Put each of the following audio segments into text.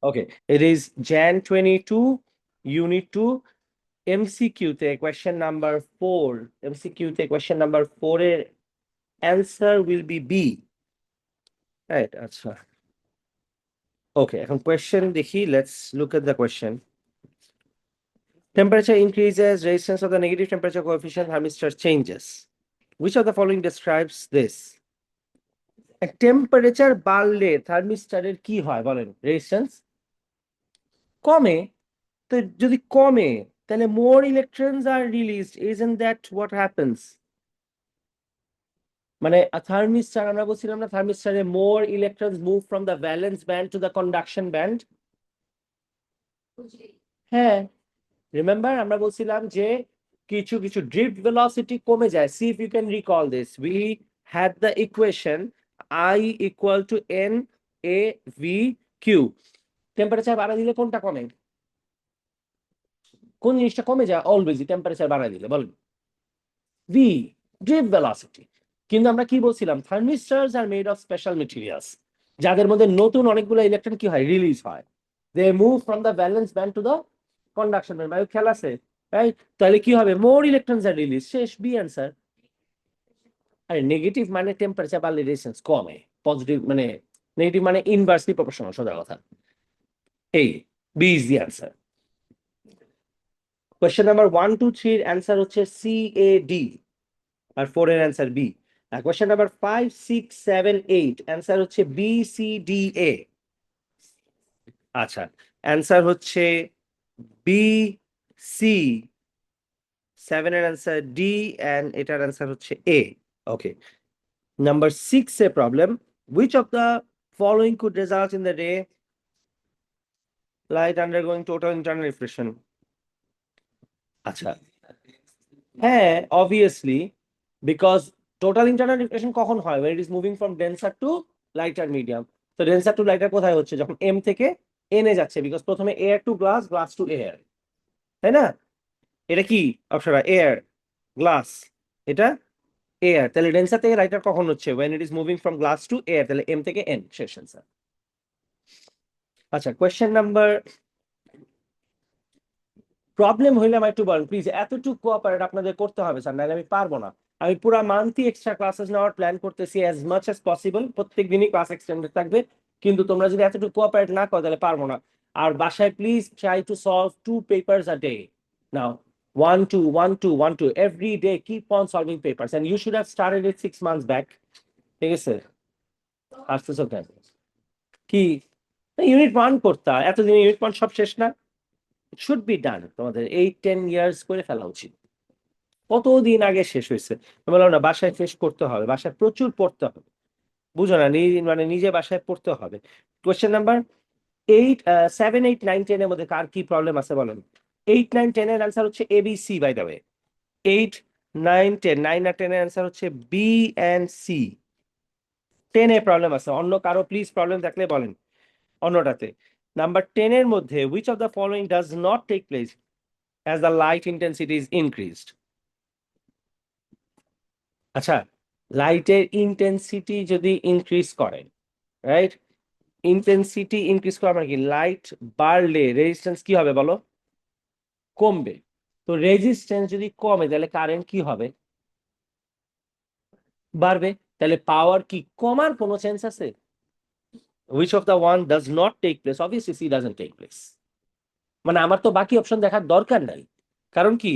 Okay, it is Jan 22, Unit 2, MCQ তে question number 4. MCQ তে question number 4 এর answer will be B. Right, আচ্ছা। Okay, এখন question দেখি, let's look at the question. Temperature increases, resistance of the negative temperature coefficient thermistor changes. Which of the following describes this? Temperature বাড়লে থার্মিস্টরের কি হয় বলেন? Resistance কমে। তো যদি কমে তাহলে more electrons are released, isn't that what happens? মানে থার্মিস্টর আমরা বলছিলাম না, থার্মিস্টরে more electrons move from the valence band to the conduction band. হ্যাঁ, রিমেম্বার আমরা বলছিলাম যে কিছু কিছু ড্রিফট ভেলোসিটি কমে যায়। See if you can recall this, we had the equation I equal to N A V q. Temperature বাড়া দিলে কোনটা কমে? কোন জিনিসটা কমে যায় অলওয়েজই টেম্পারেচার বাড়ায় দিলে বলেন? V, drift velocity. কিন্তু আমরা কি বলছিলাম, thermistors are made of special materials, যাদের মধ্যে নতুন অনেকগুলো ইলেকট্রন কি হয়, রিলিজ হয়। They move from the valence band to the conduction band. বায়ু খেয়াল আছে, রাইট? তাহলে কি হবে, মোর ইলেকট্রনস আর রিলিজ, শেষ, বি অ্যান্সার। আরে নেগেটিভ মানে টেম্পারেচার বাড়লে রেজিস্ট্যান্স কমে, পজিটিভ মানে নেগেটিভ মানে ইনভার্সলি প্রপোর্শনাল, সোজা কথা। এই B is the answer. Question number 1, 2, 3 এর অ্যান্সার হচ্ছে সি এ ডি, আর 4 এর অ্যান্সার বি। আর কোয়েশ্চেন নাম্বার 5, 6, 7, 8 অ্যান্সার হচ্ছে বি সি ডি এ। আচ্ছা, অ্যান্সার হচ্ছে বি সি, 7 এর অ্যান্সার ডি, এন্ড এটার অ্যান্সার হচ্ছে এ। ওকে, নাম্বার 6 এ problem, which of the following could result in the ray light undergoing total internal reflection? আচ্ছা, হ্যাঁ, obviously, because total internal reflection কখন হয়? when it is moving from denser to lighter medium. তো denser to lighter কোথায় হচ্ছে? যখন m থেকে n এ যাচ্ছে, বিকজ প্রথমে air to glass, glass to air, তাই না? এটা কি অপশন? এয়ার, গ্লাস, এটা এয়ার। তাহলে ডেন্সার থেকে লাইটার কখন হচ্ছে? when it is moving from glass to air, তাহলে m থেকে n, শেষ অ্যান্সার। আচ্ছা, কোয়েশ্চেন নাম্বার, প্রবলেম হইলে আমার একটু বলেন প্লিজ, এতটুকু কোঅপারেট আপনাদের করতে হবে স্যার, নাহলে আমি পারবো না। আমি পুরো মান্থলি এক্সট্রা ক্লাসেস নেওয়ার প্ল্যান করতেছি, অ্যাজ মাচ অ্যাজ পসিবল, প্রত্যেক দিনই ক্লাস এক্সটেন্ডেড থাকবে। কিন্তু তোমরা যদি এতটুকু কোঅপারেট না করো তাহলে পারবো না। আর বাসায় please try to solve 2 papers a day now, 1 2 1 2 1 2 every day, keep on solving papers, and you should have started it 6 months back. ঠিক আছে, আসতেছো কেন? কি ইউনিট 1 করতা, এতদিন ইউনিট 1 সব শেষ না? শুড বি ডান, তোমাদের 8-10 ইয়ার্স করে ফেলা উচিত। কতদিন আগে শেষ হয়েছে। আমি বললাম না, বাসায় শেষ করতে হবে, বাসায় প্রচুর পড়তে হবে, বুঝো না? মানে নিজে বাসায় পড়তে হবে। কোয়েশ্চেন নাম্বার 8, 7, 8, 9, 10 এর মধ্যে কার কি প্রবলেম আছে বলেন? 8, 9, 10 এর অ্যান্সার হচ্ছে A B C, by the way. 8, 9, 10, 9 আর 10 এর অ্যান্সার হচ্ছে বি এন্ড সি। 10 এ প্রবলেম আছে, অন্য কারো প্লিজ প্রবলেম থাকলে বলেন অন্যটাতে। নাম্বার 10 এর মধ্যে which of the following does not take place as the light intensity is increased? আচ্ছা, লাইটের ইন্টেন্সিটি যদি ইনক্রিজ করে, রাইট? ইন্টেন্সিটি ইনক্রিজ করা মানে কি? লাইট বাড়লে রেজিস্ট্যান্স কি হবে বলো? কমবে। তো রেজিস্ট্যান্স যদি কমে তাহলে কারেন্ট কি হবে? বাড়বে। তাহলে পাওয়ার কি কমার কোনো চান্স আছে? which of the one does not take place? obviously C doesn't take place। মানে আমার তো বাকি অপশন দেখার দরকার নাই, কারণ কি,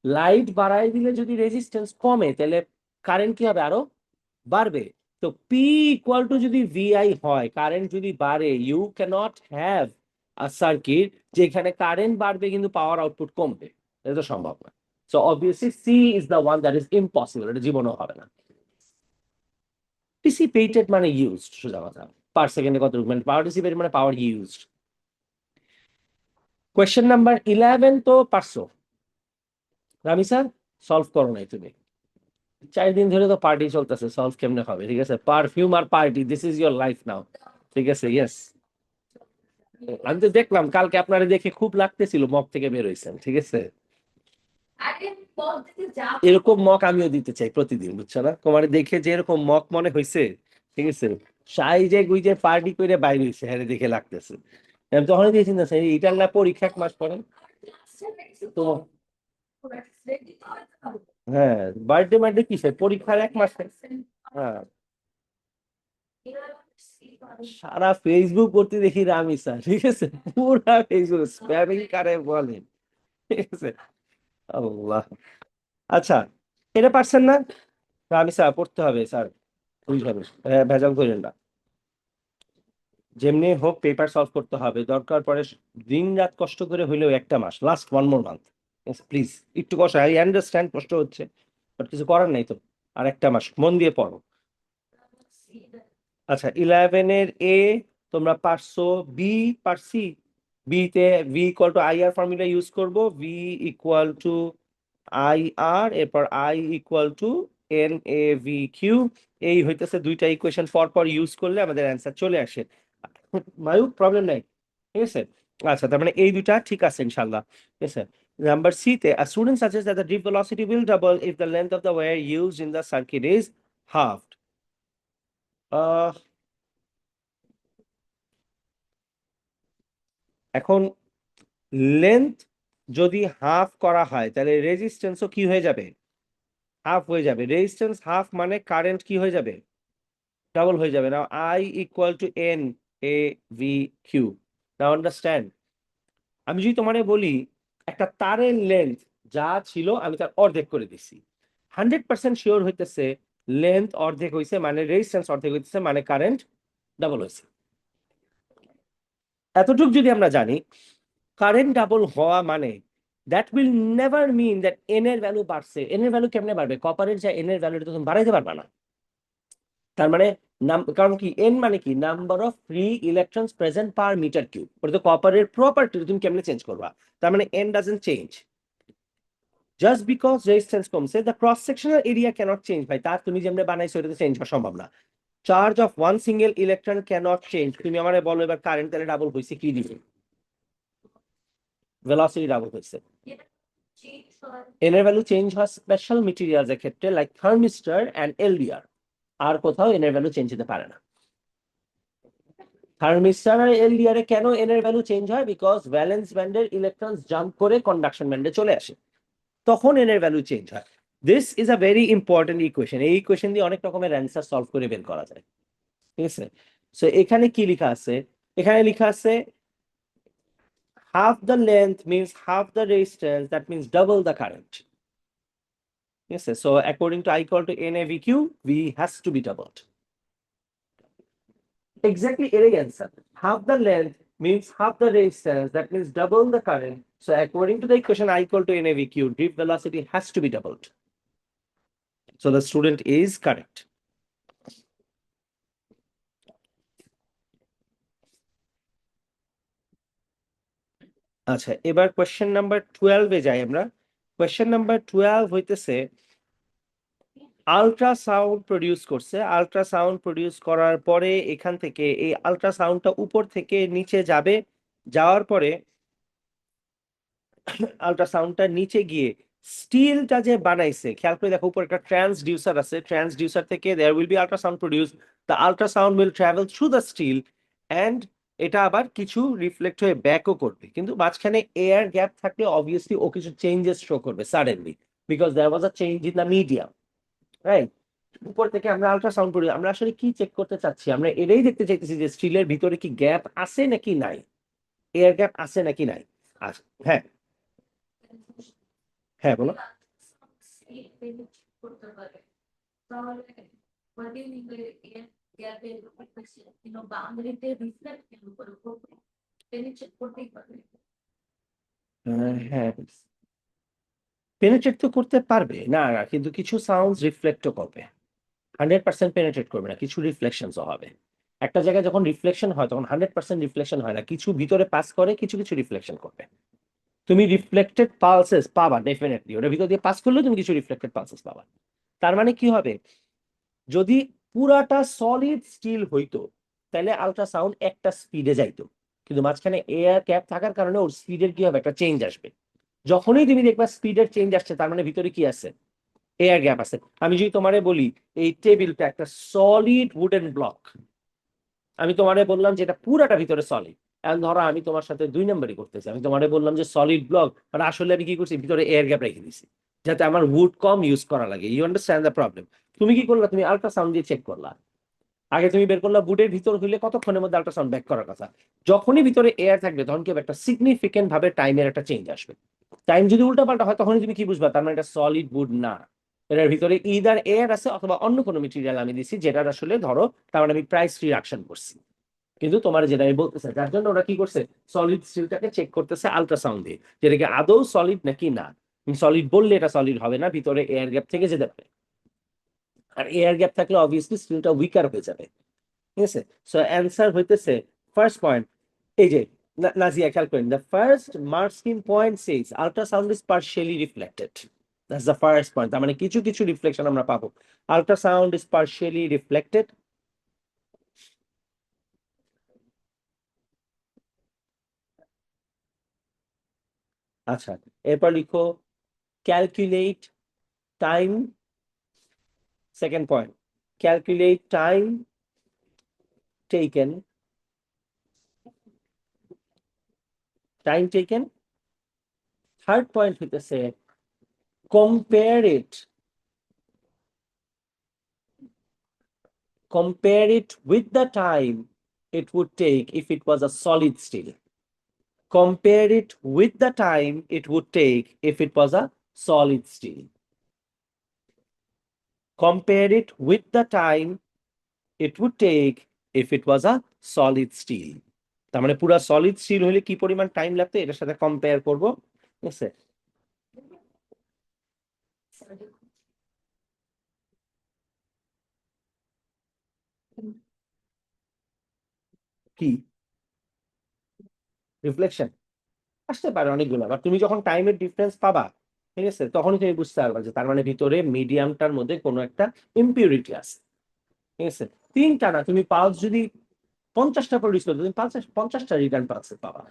লাইট বাড়াই দিলে যদি রেজিস্ট্যান্স কমে তাহলে কারেন্ট কি হবে? আরো বাড়বে। তো পি ইকুয়াল টু যদি ভিআই হয়, কারেন্ট যদি বাড়ে, you cannot have a circuit যেখানে কারেন্ট বাড়বে কিন্তু পাওয়ার আউটপুট কমবে। এটা তো সম্ভব না। So obviously C is the one that is impossible, এটা জীবনও হবে না। ডিসিপেটেড মানে ইউজড, সোজা কথা। পার সেকেন্ডে কত মানে পাওয়ার ডিসিপেটেড মানে পাওয়ার ইউজড। কোয়েশ্চেন নাম্বার 11 তো পারছো, রামি স্যার সলভ করো নাই তুমি। 4 দিন ধরে তো পার্টি চলতেছে, সলভ কেমনে হবে? ঠিক আছে, পারফিউম আর party, this is your life now. ঠিক আছে, ইয়েস। আমি তো দেখলাম কালকে আপনারা দেখে খুব লাগতেছিল মক থেকে বের হইছেন, ঠিক আছে। এরকম মক আমিও দিতে চাই প্রতিদিন, বুঝছো না? তোমার দেখে যে এরকম মক মনে হয়েছে, ঠিক আছে, সাই যে গুই যে পার্টি করে বাইরে হয়েছে, হ্যাঁ দেখে লাগতেছে। আমি তখনই দিয়ে চিন্তা করছি, এটার না পরীক্ষা 1 মাস পরে। তো হ্যাঁ, বার্থডে কিসের, পরীক্ষার 1 মাস। হ্যাঁ, সারা ফেসবুক করতে দেখি রামিসা, ঠিক আছে, পুরা ফেসবুক স্প্যামিং কারে বলে, ঠিক আছে। আল্লাহ। আচ্ছা, এটা পারছেন না, রামিসা পড়তে হবে স্যার, বুঝবেন, ভেজাল করেন না, যেমনি হোক পেপার সলভ করতে হবে, দরকার পড়ে দিন রাত কষ্ট করে হইলেও 1 মাস, লাস্ট 1 more month, প্লিজ। একটু কষ্ট, আই আন্ডারস্ট্যান্ড কষ্ট হচ্ছে, বাট কিছু করার নাই তো, আর 1 মাস মন দিয়ে পড়ো। আচ্ছা, 11-এর এ তোমরা পারছো, বি পারছি, বি তে V equal to I R formula use করব, V equal to I R, এরপর I equal to N A V Q, এই হইতেছে দুইটা ইকুয়েশন পর পর ইউজ করলে আমাদের অ্যান্সার চলে আসে, মায়ুক প্রবলেম নাই, ঠিক আছে। আচ্ছা, তার মানে এই দুইটা ঠিক আছে ইনশাল্লাহ, ঠিক আছে। নাম্বার সি তে, a student suggests that the drip velocity will double if the length of the wire used in the circuit is halved. এখন লেন্থ যদি হাফ করা হয় তাহলে রেজিস্ট্যান্সও কি হয়ে যাবে, হাফ হয়ে যাবে, রেজিস্ট্যান্স হাফ মানে কারেন্ট কি হয়ে যাবে, ডাবল হয়ে যাবে। Now I equal to N A V Q, now understand. আমি যদি তোমারে বলি একটা তারের লেন্থ যা ছিল আমি তার অর্ধেক করে দিছি, 100% শিওর হইতেছে লেন্থ অর্ধেক হয়েছে মানে রেজিস্ট্যান্স অর্ধেক হইতেছে মানে কারেন্ট ডাবল হয়েছে। এতটুকু যদি আমরা জানি, কারেন্ট ডাবল হওয়া মানে that will never mean that N এর ভ্যালু বাড়ছে। এন এর ভ্যালু কেমনে বাড়বে, কপারের যা এন এর ভ্যালুটা তুমি বাড়াইতে পারবা না। তার মানে কারণ কি, এন মানে কি, number of free electrons present per metre cube, ওটা তো কপারের প্রপার্টি, তুমি কেমনে চেঞ্জ করবা, তার মানে n doesn't change, just because resistance কমছে the cross sectional area can't change, ভাই তার তুমি যেমনি বানাইছো এটা তো চেঞ্জ হওয়া সম্ভব না। Charge of one single electron cannot change, তুমি আমারে বলো এবার কারেন্ট তাহলে ডাবল হয়েছে কি দিবে, ভেলোসিটি ডাবল হয়েছে। এন এর ভ্যালু চেঞ্জ হয় স্পেশাল মেটেরিয়ালস এর ক্ষেত্রে, লাইক থার্মিস্টর এন্ড এলডিআর, আর কোথাও এন এর ভ্যালু চেঞ্জ হতে পারে না। থার্মিস্টর আর এলডিআর এ কেন এন এর ভ্যালু চেঞ্জ হয়, বিকজ ভ্যালেন্স ব্যান্ডের ইলেকট্রনস জাম্প করে কন্ডাকশন ব্যান্ডে চলে আসে, তখন এন এর ভ্যালু চেঞ্জ হয়। This is a very important equation, এই ইকুয়েশন দিয়ে অনেক রকমের অ্যান্সার সলভ করে বের করা যায়, ঠিক আছে। সো এখানে কি লেখা আছে, এখানে লেখা আছে half the length means half the resistance, that means double the current. Yes, so according to I equal to NAVQ, V has to be doubled. Exactly, any answer. Half the length means half the resistance, that means double the current. So according to the equation I equal to NAVQ, drip velocity has to be doubled. So the student is correct. আচ্ছা, এবার question number 12 এ যাই আমরা। Question number 12 হইতেছে ultrasound produce করছে, ultrasound produce করার পরে এখান থেকে এই আল্ট্রাসাউন্ডটা উপর থেকে নিচে যাবে, যাওয়ার পরে আল্ট্রাসাউন্ডটা নিচে গিয়ে স্টিলটা যে বানাইছে, খেয়াল করে দেখো উপর একটা ট্রান্সডিউসার আছে, ট্রান্সডিউসার থেকে there will be ultrasound produce, the ultrasound will travel through the steel and এটা আবার কিছু রিফ্লেক্ট হয়ে ব্যাকও করবে, কিন্তু মাঝখানে এয়ার গ্যাপ থাকলে অবভিয়াসলি ও কিছু চেঞ্জেস শো করবে suddenly, because there was a change in the medium, right. উপর থেকে আমরা আল্ট্রাসাউন্ড করি, আমরা আসলে কি চেক করতে চাচ্ছি, আমরা এটাই দেখতে চাইতেছি যে স্টিলের ভিতরে কি গ্যাপ আছে নাকি নাই, এয়ার গ্যাপ আছে নাকি নাই। আচ্ছা, হ্যাঁ হ্যাঁ বলো। হ্যাঁ, পেনিট্রেট তো করতে পারবে না না, কিন্তু কিছু সাউন্ড রিফ্লেক্টও করবে, 100% পেনিট্রেট করবে না, কিছু রিফ্লেকশনও হবে। একটা জায়গায় যখন রিফ্লেকশন হয় তখন 100% রিফ্লেকশন হয় না, কিছু ভিতরে পাস করে, কিছু কিছু রিফ্লেকশন করবে। তুমি রিফ্লেক্টেড পালসেস পাবা ডেফিনেটলি, ওটার ভিতর দিয়ে পাস করলেও তুমি কিছু রিফ্লেক্টেড পালসেস পাবা। তার মানে কি হবে, যদি পুরাটা সলিড স্টিল হইতো তাহলে আল্ট্রাসাউন্ড একটা স্পিডে যাইতো, কিন্তু মাঝখানে এয়ার ক্যাপ থাকার কারণে ওর স্পিডের কি হবে, একটা চেঞ্জ আসবে। যখনই তুমি দেখবা স্পিডের চেঞ্জ আসছে তার মানে ভিতরে কি আছে, এয়ার গ্যাপ আছে। আমি যদি তোমারে বলি এই টেবিলটা একটা সলিড উডেন ব্লক, আমি তোমারে বললাম যে এটা পুরাটা ভিতরে সলিড, এখন ধরো আমি তোমার সাথে 2 নম্বরই করতেছি, আমি তোমারে বললাম যে সলিড ব্লক, বাট আসলে আমি কি করছি, ভিতরে এয়ার গ্যাপ রেখে দিছি যাতে আমার উড কম ইউজ করা লাগে। You understand the problem? তুমি কি করলা, তুমি আল্ট্রাসাউন্ড দিয়ে চেক করলা। আগে তুমি বের করলা বুটের ভিতর হইলে কতক্ষণের মধ্যে আল্ট্রাসাউন্ড ব্যাক করার কথা। যখনই ভিতরে এয়ার থাকবে তখন কি হবে, একটা সিগনিফিকেন্ট ভাবে টাইমের একটা চেঞ্জ আসবে। টাইম যদি উল্টাপাল্টা হয় তখন তুমি কি বুঝবা, তার মানে এটা সলিড বুড না, এটার ভিতরে ইদার এয়ার আছে অথবা অন্য কোনো মেটেরিয়াল আমি দিছি, যেটার আসলে ধরো তার মানে আমি প্রাইস রিডাকশন করছি। কিন্তু তোমার যেটা আমি বলতেছে, যার জন্য ওরা কি করছে, সলিড স্টিলটাকে চেক করতেছে আল্ট্রাসাউন্ড দিয়ে, যেটা কি আদৌ সলিড নাকি না। সলিড বললে এটা সলিড হবে না, ভিতরে এয়ার গ্যাপ থেকে যেতে পারে, আর এয়ার গ্যাপ থাকলে অবভিয়াসলি স্টিলটা উইকার হয়ে যাবে। ঠিক আছে, সো অ্যান্সার হইতেছে ফার্স্ট পয়েন্ট। এই যে নাজিয়া খেয়াল করেন, the first marking point Sage ultrasound is partially reflected. That's the first point, তার মানে কিছু কিছু রিফ্লেকশন আমরা পাবো। Ultrasound is partially reflected. আচ্ছা, এরপর লিখো calculate time. Second point, calculate time taken. Time taken. Third point হইতেছে compare it, compare it with the time it would take if it was a solid steel. Compare it with the time it would take if it was a solid steel. Compare it with the time it would take if it was a solid steel. তার মানে পুরো solid still হলে কি পরিমাণ time লাগতো এটার সাথে compare করবো। ঠিক আছে, কি রিফ্লেকশন আসতে পারে অনেকগুলো, আবার তুমি যখন টাইমের ডিফারেন্স পাবা, ঠিক আছে, তখনই তুমি বুঝতে পারবা যে তার মানে ভিতরে মিডিয়ামটার মধ্যে কোনো একটা ইম্পিউরিটি আছে। ঠিক আছে, তিনটা না, তুমি পালস যদি 50টা প্রডিউস করতে, তুমি 50টা রিটার্ন পালসে পাবা।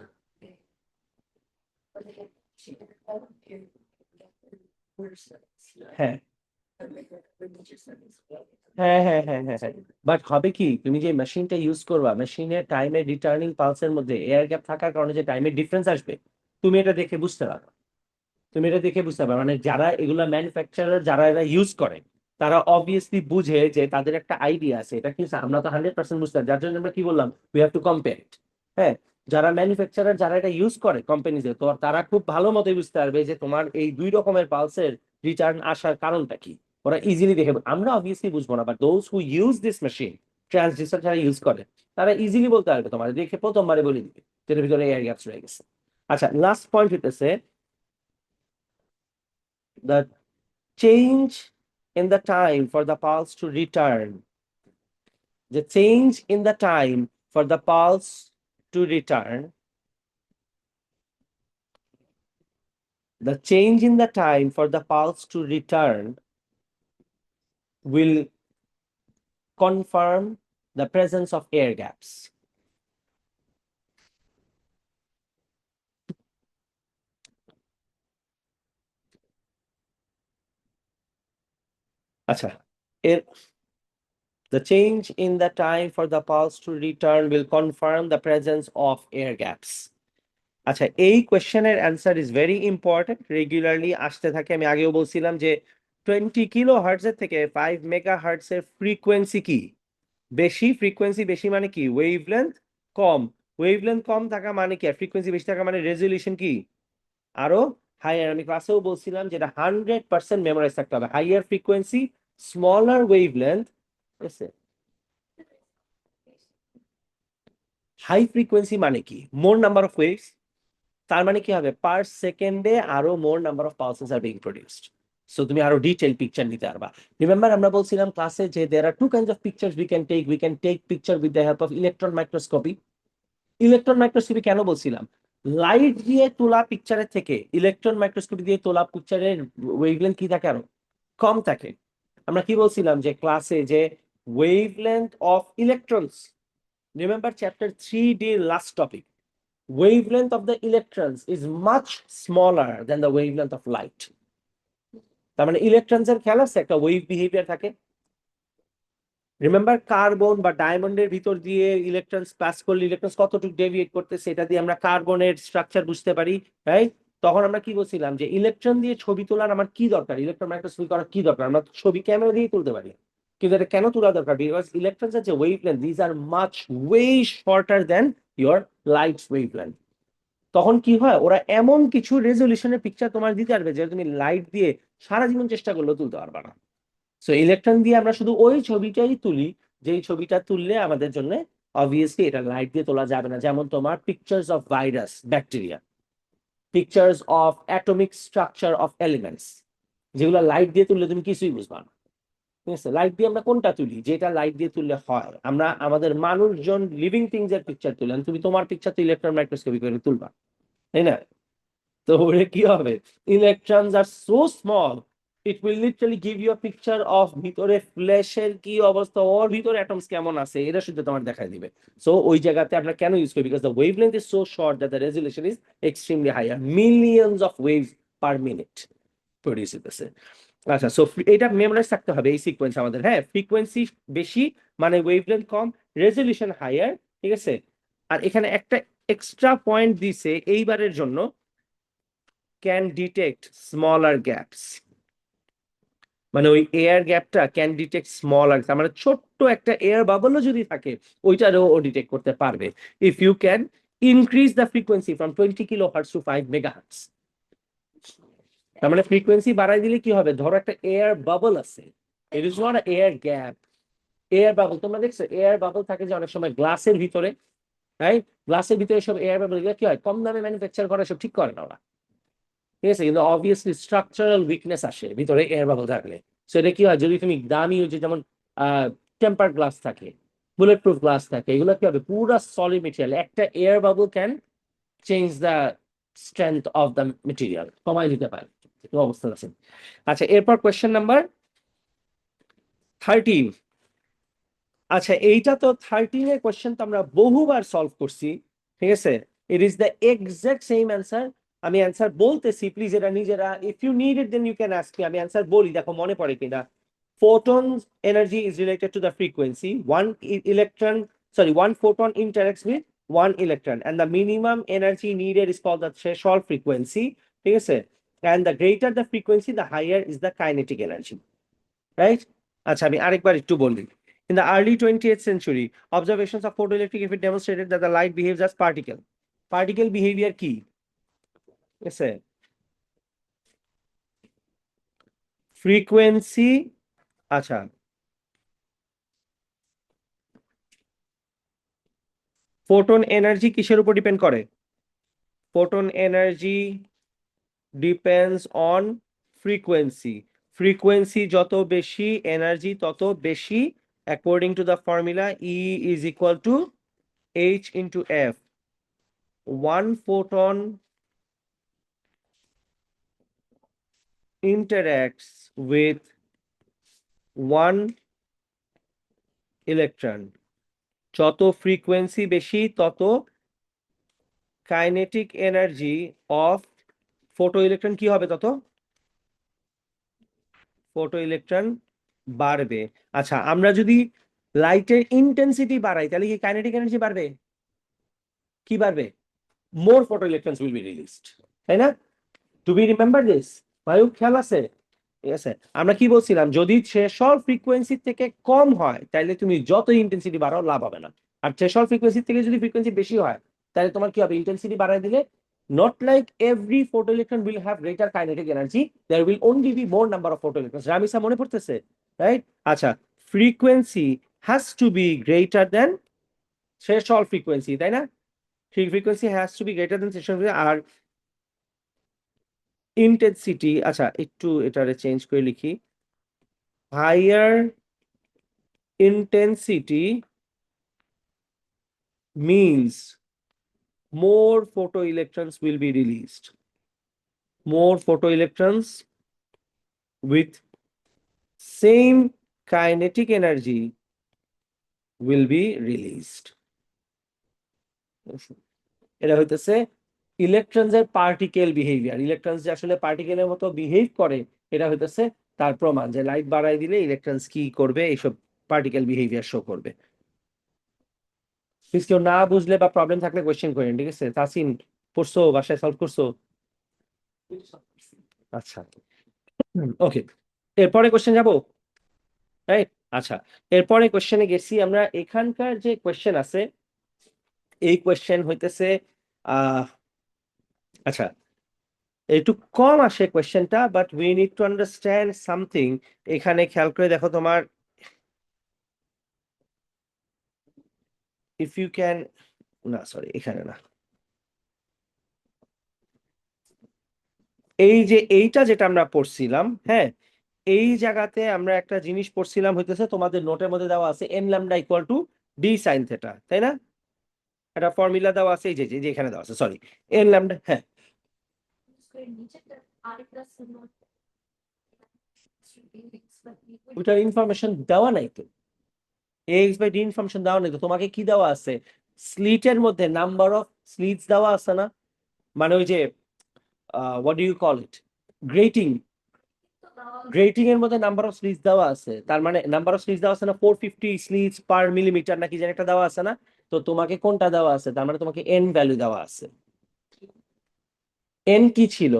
হ্যাঁ হ্যাঁ হ্যাঁ হ্যাঁ হ্যাঁ হ্যাঁ, বাট হবে কি, তুমি যে মেশিনটা ইউজ করবা, মেশিনের টাইমের রিটার্নিং পালসের মধ্যে এয়ার গ্যাপ থাকার কারণে যে টাইমের ডিফারেন্স আসবে, তুমি এটা দেখে বুঝতে পারবে। তুমি এটা দেখে বুঝতে পারবে, মানে যারা এগুলা ম্যানুফ্যাকচারার যারা এরা ইউজ করে, তারা অবভিয়াসলি বুঝে যে তাদের একটা আইডিয়া আছে, এটা কি আমরা তো 100% বুঝতে পারি, যার জন্য আমরা কি বললাম, উই হ্যাভ টু কম্পেয়ার ইট। হ্যাঁ, যারা ম্যানুফ্যাকচারার যারা এটা ইউজ করে কোম্পানিতে, তো তারা খুব ভালো মতো বুঝতে পারবে যে তোমার এই দুই রকমের পালসের রিটার্ন আসার কারণটা কি। ওরা ইজিলি দেখে, আমরা অবভিয়াসলি বুঝবো না, but those who use this machine, transducer যারা ইউজ করে, তারা ইজিলি বলতে পারবে, তোমার দেখে প্রথমবারে বলে দিবে যেটার ভিতরে এয়ার গ্যাপস রয়ে গেছে। আচ্ছা, লাস্ট পয়েন্ট হইতেছে the change in the time for the pulse to return. The change in the time for the pulse to return. The change in the time for the pulse to return will confirm the presence of air gaps. আচ্ছা, এর the change in the time for the pulse to return will confirm the presence of air gaps. আচ্ছা, এই কোয়েশ্চেনের answer is very important, regularly আসতে থাকে। আমি আগেও বলছিলাম যে 20 কিলো হার্টজের থেকে 5 মেগা হার্টজের ফ্রিকোয়েন্সি কি বেশি, ফ্রিকোয়েন্সি বেশি মানে কি ওয়েভলেন্থ কম, ওয়েভলেন্থ কম থাকা মানে কি, ফ্রিকোয়েন্সি বেশি থাকা মানে রেজলিউশন কি আরো হায়ার। আমি ক্লাসেও বলছিলাম যেটা 100% মেমোরাইজ থাকতে হবে, হাইয়ার ফ্রিকোয়েন্সি স্মলার ওয়েভলেন্থ। ঠিক আছে, হাই ফ্রিকোয়েন্সি মানে কি মোর নাম্বার অফ ওয়েভস, তার মানে কি হবে পার সেকেন্ডে আরো more number of pulses are being produced. So তুমি আরো ডিটেইল পিকচার নিতে পারবা। রিমেম্বার আমরা বলছিলাম ক্লাসে যে there are two kinds of pictures we can take picture with the help of electron microscopy. Electron microscopy কেন বলছিলাম, লাইট দিয়ে তোলা পিকচারের থেকে ইলেকট্রন মাইক্রোস্কোপি দিয়ে তোলা পিকচারের ওয়েভলেন্থ কি থাকে আরো কম থাকে। আমরা কি বলছিলাম যে ক্লাসে যে wavelength of electrons, remember chapter 3D last topic, wavelength of the electrons is much smaller than the wavelength of light. তার মানে ইলেকট্রনস এর খেয়াল আছে একটা ওয়েভ বিহেভিয়ার থাকে। রিমেম্বার কার্বন বা ডায়মন্ডের ভিতর দিয়ে ইলেকট্রনস পাস করলে ইলেকট্রনস কতটুকু ডেভিয়েট করতেছে, এটা দিয়ে আমরা কার্বনের স্ট্রাকচার বুঝতে পারি, রাইট? তখন আমরা কি বলছিলাম যে ইলেকট্রন দিয়ে ছবি তোলার আমার কি দরকার, ইলেকট্রন মাইক্রোস্কোপি করার কি দরকার, আমরা ছবি ক্যামেরা দিয়ে তুলতে পারি। কিন্তু এটা কেন তোলা দরকার? বিকজ ইলেকট্রনস এর যে wavelength, these are much way shorter than your light wavelength. তখন কি হয়, ওরা এমন কিছু রেজলিউশনের পিকচার তোমার দিতে পারবে যে তুমি লাইট দিয়ে সারা জীবন চেষ্টা করলেও তুলতে পারবে না। সো ইলেকট্রন দিয়ে আমরা শুধু ওই ছবিটাই তুলি যেই ছবিটা তুললে আমাদের জন্য অবভিয়াসলি এটা লাইট দিয়ে তোলা যাবে না। যেমন তোমার pictures of virus, bacteria, pictures of atomic structure of elements, যেগুলো লাইট দিয়ে তুললে তুমি কিছুই বুঝবা না। ঠিক আছে, লাইট দিয়ে আমরা কোনটা তুলি, যেটা লাইট দিয়ে তুললে হয়। আমরা আমাদের মানুষজন লিভিং থিংস এর পিকচার তুলেন, তুমি তোমার পিকচার তো ইলেকট্রন মাইক্রোস্কোপি করে তুলবা, তাই না? তো ওরে কি হবে, electrons are so small, it will literally give you a picture of ভিতরে ফ্ল্যাশের কি অবস্থা, ওর ভিতরে অ্যাটমস কেমন আছে, এটা শুধু তোমার দেখাই দিবে। সো ওই জায়গাতে আমরা কেন ইউজ করি, because the wavelength is so short that the resolution is extremely higher, millions of waves per minute produce হইতেছে। আচ্ছা, সো এটা মেমোরাইজ থাকতে হবে এই সিকোয়েন্স আমাদের। হ্যাঁ, ফ্রিকোয়েন্সি বেশি মানে ওয়েভলেন্থ কম, রেজলিউশন হায়ার, ঠিক আছে। আর এখানে একটা এক্সট্রা পয়েন্ট দিছে এইবারের জন্য, ক্যান ডিটেক্ট স্মলার গ্যাপস, মানে ওই এয়ার গ্যাপটা ক্যান ডিটেক্ট স্মলার, মানে ছোট্ট একটা এয়ার বাবলও যদি থাকে ওইটারও ও ডিটেক্ট করতে পারবে, if you can increase the frequency from 20 kilo hertz to 5 megahertz. তার মানে ফ্রিকোয়েন্সি বাড়াই দিলে কি হবে, ধরো একটা এয়ার বাবল আছে, it is not air gap, air bubble. তোমরা দেখছো এয়ার বাবল থাকে যে অনেক সময় গ্লাসের ভিতরে, রাইট? গ্লাসের ভিতরে সব এয়ার বাবল, এগুলো কি হয়, কম দামে ম্যানুফ্যাকচার করে, সব ঠিক করে না ওরা, ঠিক আছে। কিন্তু অবভিয়াসলি স্ট্রাকচারাল উইকনেস আসে ভিতরে এয়ার বাবল থাকলে। সো এটা কি হয়, যদি তুমি দামি ওই যে যেমন টেম্পার গ্লাস থাকে, বুলেট প্রুফ গ্লাস থাকে, এগুলো কি হবে, পুরো সলিড মেটেরিয়াল, একটা air bubble can change the strength of the material, কমাই দিতে পারে। অবস্থা আছে। আচ্ছা, এরপর কোয়েশ্চেন নাম্বার 13। আচ্ছা, এইটা তো 13 এর কোয়েশ্চেন তো আমরা বহুবার সলভ করছি, ঠিক আছে। It is the exact same answer. আমি অ্যান্সার বলতেছি, প্লিজ এটা নিজেরা, if you need it then you can ask me. আমি অ্যান্সার বলি, দেখো মনে পড়ে কিনা। Photons energy is related to the frequency. One photon interacts with one electron, and the minimum energy needed is called the threshold frequency. ঠিক আছে? And the greater the frequency, the higher is the kinetic energy. Right? আচ্ছা, আমি আরেকবার একটু বলি। In the early 20th century, observations of photoelectric effect demonstrated that the light behaves as particle. Particle behavior কি? ঠিক আছে? Frequency, আচ্ছা, photon energy কিসের উপর ডিপেন্ড করে? Photon energy depends on frequency. Frequency যত বেশি, এনার্জি তত বেশি, according to the formula E is equal to H into F. One photon interacts with one electron. যত ফ্রিকোয়েন্সি বেশি তত kinetic energy of photo electron কি হবে, তত ফোটো ইলেকট্রন বাড়বে। আচ্ছা, আমরা যদি লাইটের ইন্টেন্সিটি বাড়াই তাহলে কি কাইনেটিক এনার্জি বাড়বে? কি বাড়বে? More photo electrons will be released, তাই না? টু বি রিমেম্বার দিস, ভাইও খেয়াল আছে? ঠিক আছে, আমরা কি বলছিলাম, যদি থ্রেশহোল্ড ফ্রিকোয়েন্সি থেকে কম হয় তাহলে তুমি যত ইন্টেন্সিটি বাড়াও লাভ হবে না। আর থ্রেশহোল্ড ফ্রিকোয়েন্সি থেকে যদি ফ্রিকোয়েন্সি বেশি হয় তাহলে তোমার কি হবে, ইন্টেন্সিটি বাড়াই দিলে not like every photoelectron will have greater kinetic energy, there will only be more number of photoelectrons. Ramisa মনে পড়তেছে, রাইট? আচ্ছা, frequency has to be greater than threshold frequency, তাই না? frequency has to be greater than threshold frequency। R intensity, আচ্ছা একটু এটারে change করে লিখি, higher intensity means more photoelectrons will be released. More photoelectrons with same kinetic energy will be released. এটা হইতেছে electrons এর পার্টিকেল বিহেভিয়ার। ইলেকট্রনস যে আসলে পার্টিকেলের মতো বিহেভ করে, এটা হইতেছে তার প্রমাণ যে লাইট বাড়াই দিলে ইলেকট্রনস কি করবে, এইসব পার্টিকেল বিহেভিয়ার শো করবে। প্লিজ কেউ না বুঝলে বা প্রবলেম থাকলে কোয়েশ্চেন করেন, ঠিক আছে? তাসিন, পড়ছো, বাসায় সলভ করছো? আচ্ছা, ওকে, এরপরে কোয়েশ্চেন যাবো, রাইট? আচ্ছা, এরপরে কোয়েশ্চেনে গেছি আমরা। এখানকার যে কোয়েশ্চেন আছে, এই কোয়েশ্চেন হইতেছে আচ্ছা, একটু কম আসে কোয়েশ্চেনটা, but we need to understand something. এখানে খেয়াল করে দেখো তোমার, ইফ ইউ ক্যান, না সরি এখানে না, এই যে এইটা যেটা আমরা পড়ছিলাম, হ্যাঁ, এই জায়গাতে আমরা একটা জিনিস পড়ছিলাম হইতেছে, তোমাদের নোটের মধ্যে দেওয়া আছে N lambda equal to D sine theta, তাই না? একটা ফর্মুলা দেওয়া আছে, এই যে এখানে দেওয়া আছে, সরি, এন ল্যামডা, হ্যাঁ, ওটার ইনফরমেশন দেওয়া নাই তো, এক্স বাই ডি ইনফরমেশন দেওয়া নাই তো। তোমাকে কি দেওয়া আছে? স্লিটের মধ্যে নাম্বার অফ স্লিটস দেওয়া আছে না? মানে ওই যে what do you call it, grating, grating এর মধ্যে নাম্বার অফ স্লিটস দেওয়া আছে। তার মানে নাম্বার অফ স্লিটস দেওয়া আছে না, 450 স্লিটস পার মিলিমিটার নাকি যেন একটা দেওয়া আছে না? তো তোমাকে কোনটা দেওয়া আছে? তার মানে তোমাকে এন ভ্যালু দেওয়া আছে। এন কি ছিল?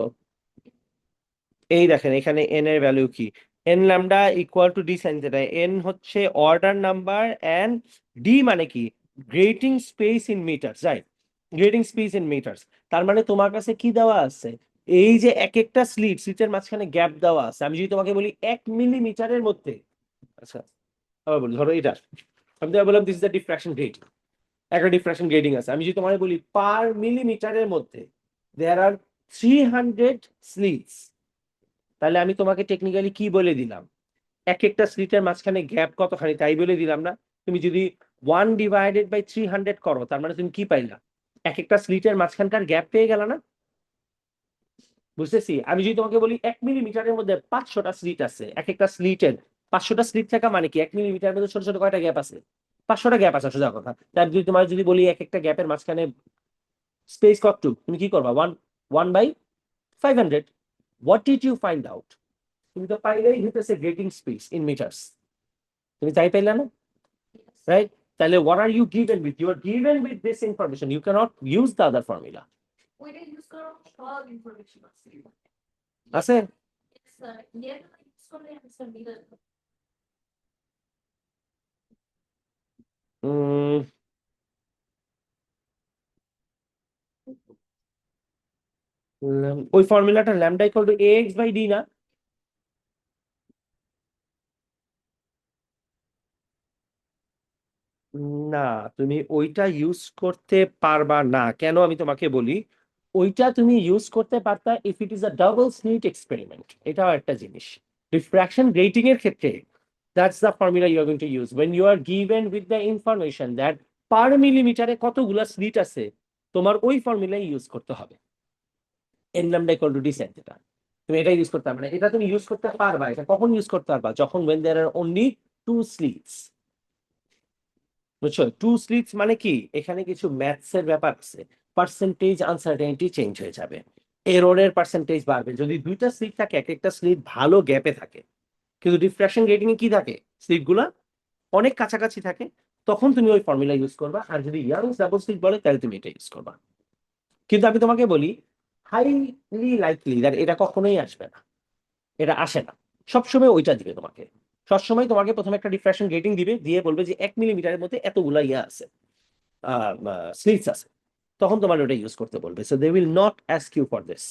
এই দেখেন এখানে এন এর ভ্যালু কি, N lambda equal to D sine theta. N হচ্ছে অর্ডার নাম্বার, এন্ড ডি মানে কি, grating space in metre, right? Grating space in metre. তার মানে তোমার কাছে কি দেওয়া আছে? এই যে এক একটা স্লিটের মাঝখানে গ্যাপ দেওয়া আছে। আমি যদি তোমাকে বলি 1 মিলিমিটারের মধ্যে, আচ্ছা আবার বলি, ধরো এটা, আমি তোমাকে বললাম this is the diffraction grade, একটা ডিফ্রাকশন গ্রেডিং আছে। আমি যদি তোমাকে বলি পার মিলিমিটারের মধ্যে দেয়ার আর 300 স্লিটস, তাহলে আমি তোমাকে টেকনিক্যালি কি বলে দিলাম? এক একটা স্লিটের মাঝখানে গ্যাপ কতখানি তাই বলে দিলাম না? তুমি যদি 1/300 করো, তার মানে তুমি কি পাইলা? এক একটা স্লিটের মাঝখানকার গ্যাপ পেয়ে গেল না? বুঝতেছি। আমি যদি তোমাকে বলি 1 মিলিমিটারের মধ্যে 500টা স্লিট আছে, এক একটা স্লিটের 500টা স্লিট থাকা মানে কি, 1 মিলিমিটারের মধ্যে ছোট ছোট কয়টা গ্যাপ আছে? 500টা গ্যাপ আছে, সোজা কথা। তার যদি তোমার যদি বলি এক একটা গ্যাপের মাঝখানে স্পেস কতটুকু, তুমি কি করবা? 1/500। What did you find out? তুমি তো পাইলেই হইতেছে গ্রেটিং স্পেস ইন মিটার্স, তুমি তাই পাইলে না, রাইট? তাহলে what are you given with? You are given with this information, you cannot use the other formula, আছে? উম, ওই ফর্মুলাটা lambda equal to ax by D না? না, তুমি ওইটা ইউজ করতে পারবা না। কেন আমি তোমাকে বলি, ওইটা তুমি ইউজ করতে পারতা if it is a double slit experiment. এটাও একটা জিনিস, রিফ্র্যাকশন রেটিং এর ক্ষেত্রে that's the formula you are going to use when you are given with the information that per মিলিমিটারে কতগুলা স্লিট আছে, তোমার ওই ফর্মুলাই ইউজ করতে হবে, N lambda equal to D sine theta. তুমি এটা ইউজ করতে পারবে না। এটা তুমি ইউজ করতে পারবা, এটা কখন ইউজ করতে পারবা? যখন when there are only two slits, বুঝছো? টু স্লিটস মানে কি, এখানে কিছু ম্যাথস এর ব্যাপার আছে, পার্সেন্টেজ আনসার্টেনিটি চেঞ্জ হয়ে যাবে, এররের পার্সেন্টেজ বাড়বে। যদি দুইটা স্লিট থাকে, এক একটা স্লিট ভালো গ্যাপে থাকে, কিন্তু ডিফ্রাকশন রেটিং এ কি থাকে, স্লিট গুলা অনেক কাছাকাছি থাকে, তখন তুমি ওই ফর্মুলা ইউজ করবা। আর যদি ইয়াংস ডাবল স্লিট বলে, তাহলে তুমি এটা ইউজ করবা। কিন্তু আমি তোমাকে বলি, হাইলি লাইকলি দ্যাট এটা কখনোই আসবে না, এটা আসে না। সবসময় ওইটা দিবে তোমাকে, সবসময় তোমাকে প্রথমে একটা ডিফ্রাকশন রেটিং দিবে, দিয়ে বলবে যে 1 মিলিমিটারের মধ্যে এতগুলা ইয়া আছে, স্লিটস আছে, তখন তোমার ওটা ইউজ করতে বলবে। So they will not ask you for this.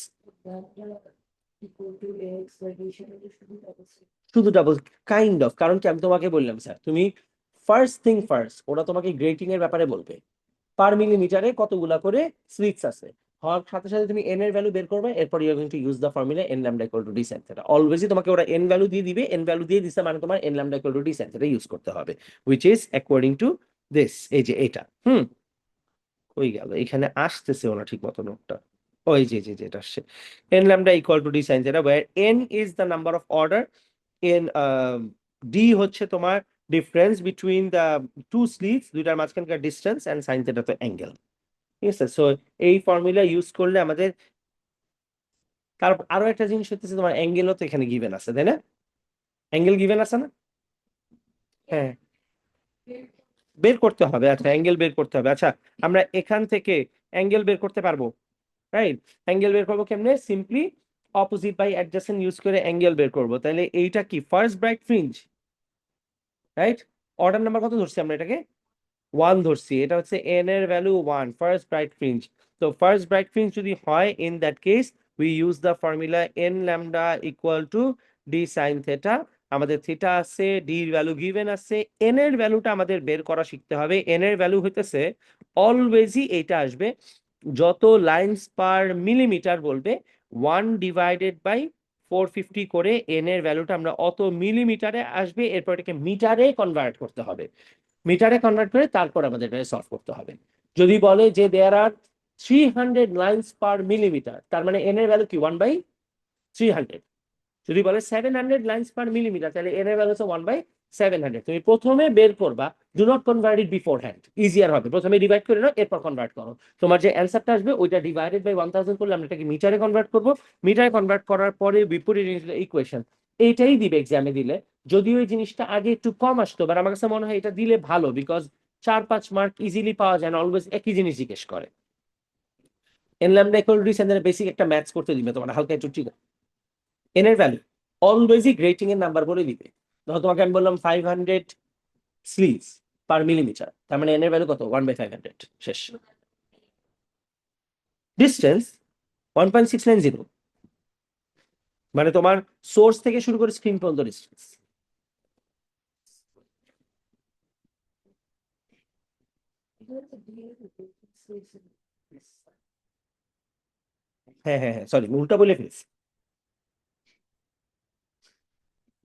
শুধু ডাবল, কাইন্ড অফ, কারণ কি আমি তোমাকে বললাম স্যার, তুমি ফার্স্ট থিং ফার্স্ট, ওরা তোমাকে গ্রেটিং এর ব্যাপারে বলবে পার মিলিমিটারে কতগুলা করে স্লিটস আছে, হওয়ার সাথে সাথে তুমি এন এর ভ্যালু বের করবে, এরপর you are going to use the formula n lambda equal to D sine theta. অলওয়েজই তোমাকে ওরা এন ভ্যালু দিয়ে দিবে, এন ভ্যালু দিয়ে দিছে মানে তোমার N lambda equal to D sine theta use করতে হবে, which is according to this, এই যে এটা। কই গেল, এখানে আসতেছে ওনা ঠিক মতো নোটটা, ওই যে এটা আসছে, N lambda equal to D sine theta, where N is the number of order, and D হচ্ছে তোমার difference between the two slits, দুইটার মাঝখানকার ডিস্টেন্স, এন্ড সাইন থিটা তো অ্যাঙ্গেল, ঠিক আছে? সো এই ফর্মুলা ইউজ করলে আমাদের, তার আরো একটা জিনিস হচ্ছে তোমার অ্যাঙ্গেলও তো এখানে গিভেন আছে, তাই না? অ্যাঙ্গেল গিভেন আছে না? হ্যাঁ, বের করতে হবে, আচ্ছা অ্যাঙ্গেল বের করতে হবে। আচ্ছা আমরা এখান থেকে অ্যাঙ্গেল বের করতে পারবো, রাইট? অ্যাঙ্গেল বের করবো কেমনে? Simply opposite by adjacent use করে অ্যাঙ্গেল বের করবো। তাহলে এইটা কি first bright fringe, right? Order number কত ধরছি আমরা এটাকে? 1 ধরছি। এটা হচ্ছে n এর ভ্যালু 1, ফার্স্ট ব্রাইট ফ্রিঞ্জ। তো ফার্স্ট ব্রাইট ফ্রিঞ্জ যদি হয়, in that case we use the formula n lambda equal two d sine theta. আমাদের থিটা আছে, d এর ভ্যালু গিভেন আছে, n এর ভ্যালুটা আমাদের বের করা শিখতে হবে। n এর ভ্যালু হইতেছে অলওয়েজই এইটা আসবে, যত লাইনস পার মিলিমিটার বলবে 1 ডিভাইডেড বাই 450 করে n এর ভ্যালুটা আমরা অত মিলিমিটারে আসবে, এরপর এটাকে মিটারে কনভার্ট করতে হবে। মিটারে কনভার্ট করে তারপর আমাদের এটা সলভ করতে হবে। যদি বলে যে there R 300 lines per millimetre, তার মানে n এর ভ্যালু কি 1/300। যদি বলে 700 লাইন্স পার মিলিমিটার, তাহলে n এর ভ্যালু হচ্ছে 1/700। তুমি প্রথমে বের করবা, do not convert it before hand, easier হবে। প্রথমে ডিভাইড করে নাও, এরপর কনভার্ট করো। তোমার যে অ্যান্সারটা আসবে ওইটা ডিভাইডেড বাই 1000 করলে আমরা এটাকে মিটারে কনভার্ট করবো। মিটারে কনভার্ট করার পরে বিপরীত ইকুয়েশন এইটাই দিবে এক্সামে দিলে। যদিও এই জিনিসটা আগে একটু কম আসতো, বাট আমার কাছে মনে হয় এটা দিলে ভালো, বিকজ 4-5 মার্ক ইজিলি পাওয়া যায় না, অলওয়েজ একই জিনিস জিজ্ঞেস করে। N lambda equal two basic একটা ম্যাথস করতে দিবে তোমার হালকা একটু, ঠিক আছে? এন এর ভ্যালু অলওয়েজই গ্রেটিং এর নাম্বার বলে দিবে। ধরো তোমাকে আমি বললাম 500 স্লিজ পার মিলিমিটার, তার মানে এন এর ভ্যালু কত? 1/500। শেষ। ডিস্টেন্স 1.690, মানে তোমার সোর্স থেকে শুরু করে স্ক্রিন পর্যন্ত ডিস্টেন্স। হ্যাঁ হ্যাঁ হ্যাঁ, সরি উল্টা বলে ফেলছি।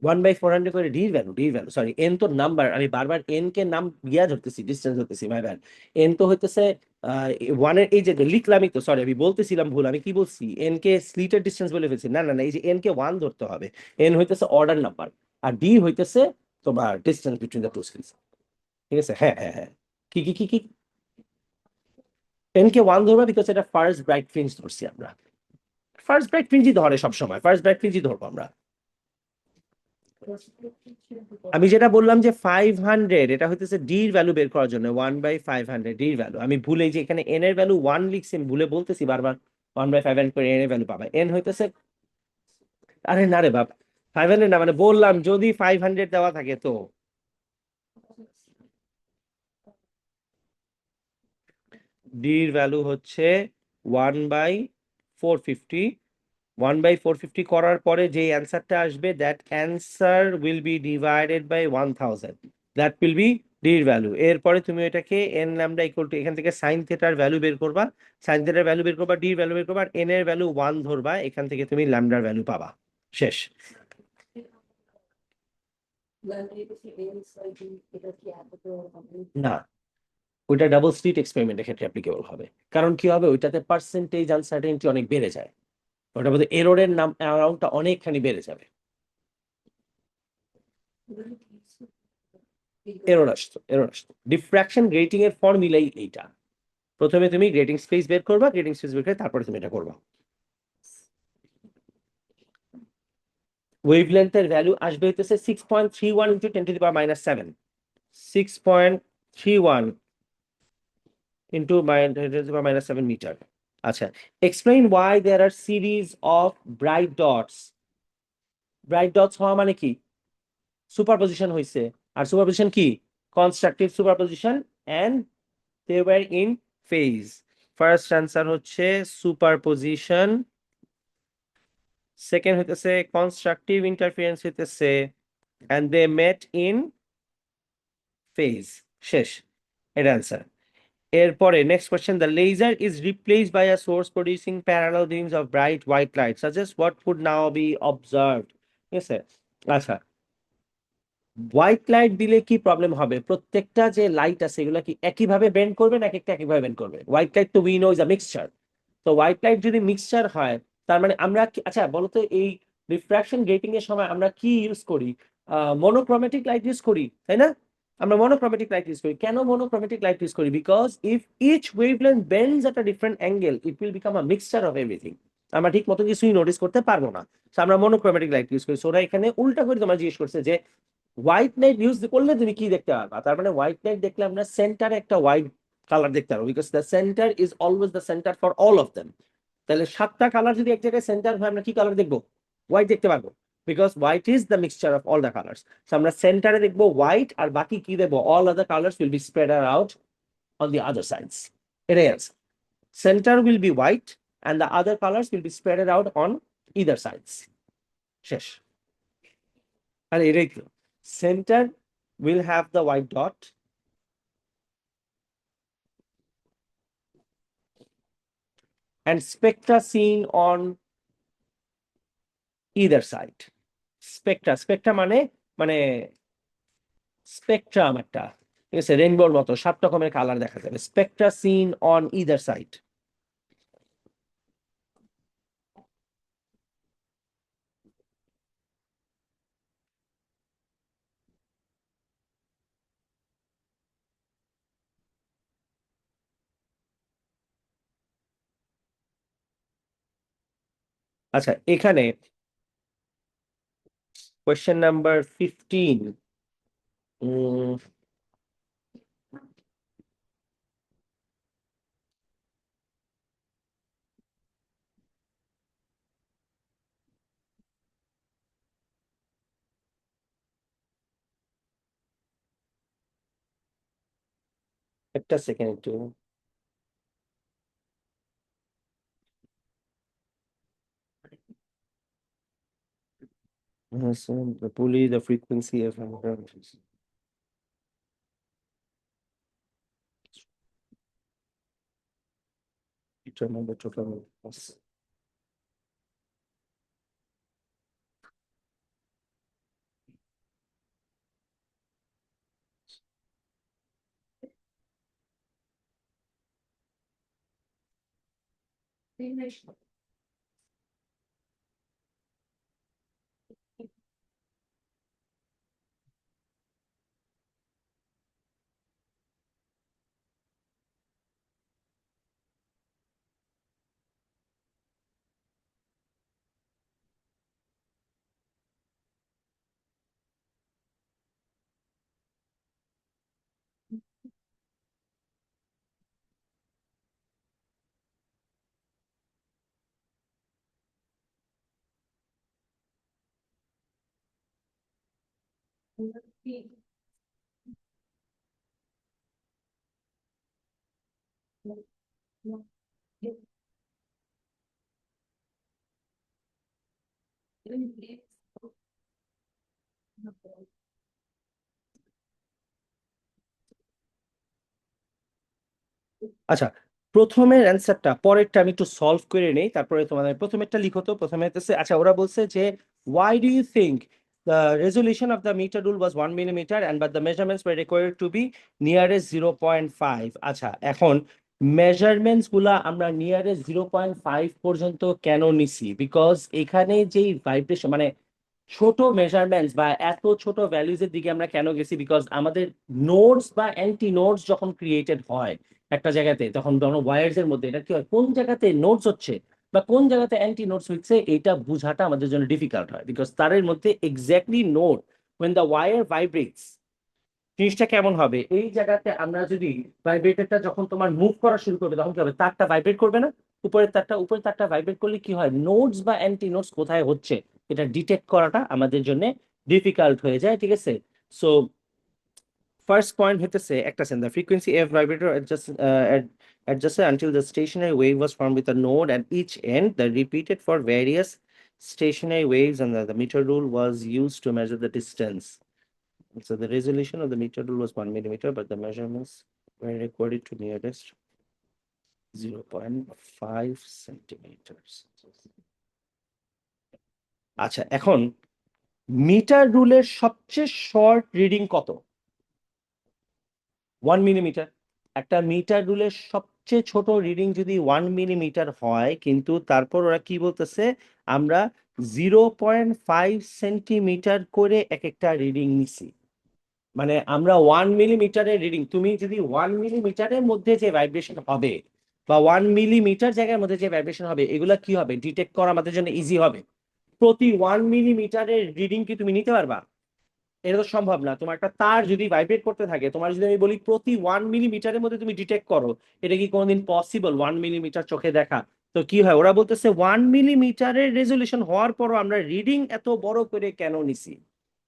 1/400 করে D value, D value sorry, N তো নাম্বার, আমি বারবার এন কে নাম গিয়া ধরতেছি, ডিস্টেন্স ধরতেছি, মাই ব্যাড। এন তো হইতেছে ওয়ানের, এই যে লিখলামই তো, সরি আমি বলতেছিলাম ভুল, আমি কি বলছি, এন কে স্লিটের ডিস্টেন্স বলে ফেলছি। না না না, এই যে এন কে 1 ধরতে হবে। এন হইতেছে অর্ডার নাম্বার, আর ডি হইতেছে তোমার ডিস্টেন্স বিটুইন দ্য টু স্লিটস। ঠিক আছে, হ্যাঁ হ্যাঁ হ্যাঁ। কি কি কি কি এন কে 1 ধরবা, বিকজ এটা ফার্স্ট ব্রাইট ফ্রিঞ্জ ধরছি আমরা। ফার্স্ট ব্রাইট ফ্রিঞ্জই ধরে সবসময়, ফার্স্ট ব্রাইট ফ্রিঞ্জই ধরবো আমরা। আমি যেটা বললাম যে 500, এটা হইতেছে ডি এর ভ্যালু বের করার জন্য, 1/500 ডি এর ভ্যালু। আমি ভুলে যে এখানে এন এর ভ্যালু 1 লিখছি, আমি ভুলে বলতেছি বারবার 1/500 করে এন এর ভ্যালু পাবা। এন হইতেছে, আরে না রে বাপ, 500 না, মানে বললাম যদি 500 দেওয়া থাকে তো ডি এর ভ্যালু হচ্ছে 1/450। 1/450 করার পরে যে অ্যান্সারটা আসবে, that answer will be divided by 1000, that will be D এর ভ্যালু। এরপরে তুমি এটাকে এন ল্যামডা ইকুয়াল টু, এখান থেকে সাইন থিটার ভ্যালু বের করবা, সাইন থিটার ভ্যালু বের করবা, ডি এর ভ্যালু বের করবা, আর এন এর ভ্যালু 1 ধরবা, এখান থেকে তুমি ল্যামডার ভ্যালু পাবা। শেষ। না, ওইটা ডাবল স্লিট এক্সপেরিমেন্টের ক্ষেত্রে অ্যাপ্লিকেবল হবে। কারণ কি হবে, ওইটাতে পার্সেন্টেজ আনসার্টেনিটি অনেক বেড়ে যায়, ওটার মধ্যে এররের নাম অ্যামাউন্টটা অনেকখানি বেড়ে যাবে। এরর আসতো ডিফ্রাকশন গ্রেটিং এর ফর্মুলাই এইটা। প্রথমে তুমি গ্রেটিং স্পেস বের করবা, গ্রেটিং স্পেস বের করে তারপরে তুমি এটা করবা। ওয়েভলেন্থের ভ্যালু আসবে হইতেছে 6.31 ইন্টু 10⁻⁻7, 6.31 ইন্টু 10⁻⁻7 মিটার। আচ্ছা, explain why there are series of bright dots. Bright dots হওয়া মানে কি? সুপারপজিশন হয়েছে। আর সুপারপজিশন কি? Constructive superposition, and they were in phase. First answer হচ্ছে সুপারপজিশন, সেকেন্ড হইতেছে কনস্ট্রাকটিভ ইন্টারফারেন্স হইতেছে, and they met in phase। শেষ, এটা অ্যান্সার। এরপরে next question, the laser is replaced by a source producing parallel beams of bright white light suggest what could now be observed. ঠিক আছে, আচ্ছা white light দিলে কি problem হবে? প্রত্যেকটা যে লাইট আছে এগুলো কি একইভাবে বেন্ড করবে, না একটা একইভাবে বেন্ড করবে? হোয়াইট লাইট তো we know is a mixture. তো হোয়াইট লাইট যদি মিক্সচার হয়, তার মানে আমরা আচ্ছা বলতো, এই রিফ্রাকশন গ্রেটিং এর সময় আমরা কি ইউজ করি? মনোক্রোমেটিক লাইট ইউজ করি, তাই না? আমরা মনোক্রোমেটিক লাইট ইউজ করি। কেন মনোক্রোমেটিক লাইট ইউজ করি? Because if each wavelength bends at a different angle, it will become a mixture of everything. আমরা ঠিক মতো কিছুই নোটিস করতে পারবো না। আমরা মনোক্রোমেটিক লাইট ইউজ করি। সো ওরা এখানে উল্টা করে তোমার জিজ্ঞেস করছে যে হোয়াইট নাইট ইউজ করলে তুমি কি দেখতে পারবা, তার মানে হোয়াইট নাইট দেখলে আমরা সেন্টারে একটা হোয়াইট কালার দেখতে পারবো, because the centre is always the centre for all of them. তাহলে সাতটা কালার যদি এক জায়গায় সেন্টার হয় আমরা কি কালার দেখবো? হোয়াইট দেখতে পারবো, because white is the mixture of all the colours. আমরা সেন্টারে দেখবো হোয়াইট, আর বাকি কি দেখবো? All other colours will be spread out on the other sides. এটাই আছে, centre will be white and the other colors will be spread out on either sides. শেষ। আর এটাই তো, center will have the white dot and spectra seen on either side. spectra মানে মানে spectrum একটা, ঠিক আছে, রেইনবোর মতো 7 রকমের কালার দেখা যাবে। spectra seen on either side. আচ্ছা, এখানে কোয়েশ্চেন নাম্বার 15, একটা সেকেন্ড একটু। The pulley, the frequency of determine the total loss. আচ্ছা, প্রথমের অ্যান্সারটা পরেরটা আমি একটু সলভ করে নেই, তারপরে তোমাদের প্রথমেরটা লিখো তো। প্রথমে হচ্ছে, আচ্ছা ওরা বলছে যে why do you think the resolution of the meter rule was 1 millimeter and but the measurements were required to be nearest 0.5? আচ্ছা, এখন মেজারমেন্টস গুলা আমরা নিয়ারেস্ট 0.5 পর্যন্ত কেন নিছি? বিকজ এখানে যেই ভাইব্রেশন মানে ছোট মেজারমেন্টস বা এত ছোট ভ্যালুজ এর দিকে আমরা কেন গেছি? বিকজ আমাদের নোডস বা অ্যান্টি নোডস যখন ক্রিয়েটেড হয় একটা জায়গাতে, তখন ধরো ওয়্যারস এর মধ্যে এটা কি হয়, কোন জায়গাতে নোডস হচ্ছে বা কোন জায়গাতে অ্যান্টি নোডস হচ্ছে, এটা বোঝাটা আমাদের জন্য ডিফিকাল্ট হয়। বিকজ তারের মধ্যে exactly node when the wire vibrates, জিনিসটা কেমন হবে? এই জায়গাতে আমরা যদি ভাইব্রেটরটা যখন তোমার মুভ করা শুরু করবে, তখন কি হবে? তারটা ভাইব্রেট করবে না? উপরের তারটা ভাইব্রেট করলে কি হয়? নোডস বা অ্যান্টি নোডস কোথায় হচ্ছে এটা ডিটেক্ট করাটা আমাদের জন্য ডিফিকাল্ট হয়ে যায়, ঠিক আছে? সো ফার্স্ট পয়েন্ট হইতেছে একটা Sen the frequency F vibrator adjusted until the stationary wave was formed with a node at each end that repeated for various stationary waves, and the meter rule was used to measure the distance. So the resolution of the meter rule was 1 millimeter, but the measurements were recorded to nearest 0.5 centimeters. আচ্ছা, এখন metre রুলের সবচেয়ে short reading কত? 1 millimetre. একটা metre রুলের সবচেয়ে ছোট reading যদি 1 millimetre হয়, কিন্তু তারপর ওরা কি বলতেছে, আমরা 0.5 সেন্টিমিটার করে এক একটা রিডিং নিছি। মানে আমরা 1 মিলিমিটারের রিডিং, তুমি যদি 1 মিলিমিটারের মধ্যে যে ভাইব্রেশন হবে বা 1 মিলিমিটার জায়গার মধ্যে যে ভাইব্রেশন হবে, এগুলা কি হবে ডিটেক্ট করা আমাদের জন্য ইজি হবে। প্রতি 1 মিলিমিটারের রিডিং কি তুমি নিতে পারবা? এটা তো সম্ভব না। তোমার একটা তার যদি ভাইব্রেট করতে থাকে, তোমার যদি আমি বলি প্রতি 1 মিলিমিটারের মধ্যে তুমি ডিটেক্ট করো, এটা কি কোনোদিন পসিবল 1 মিলিমিটার চোখে দেখা? তো কি হয়, ওরা বলতেছে 1 মিলিমিটারের রেজলিউশন হওয়ার পরও আমরা রিডিং এত বড় করে কেন নিছি?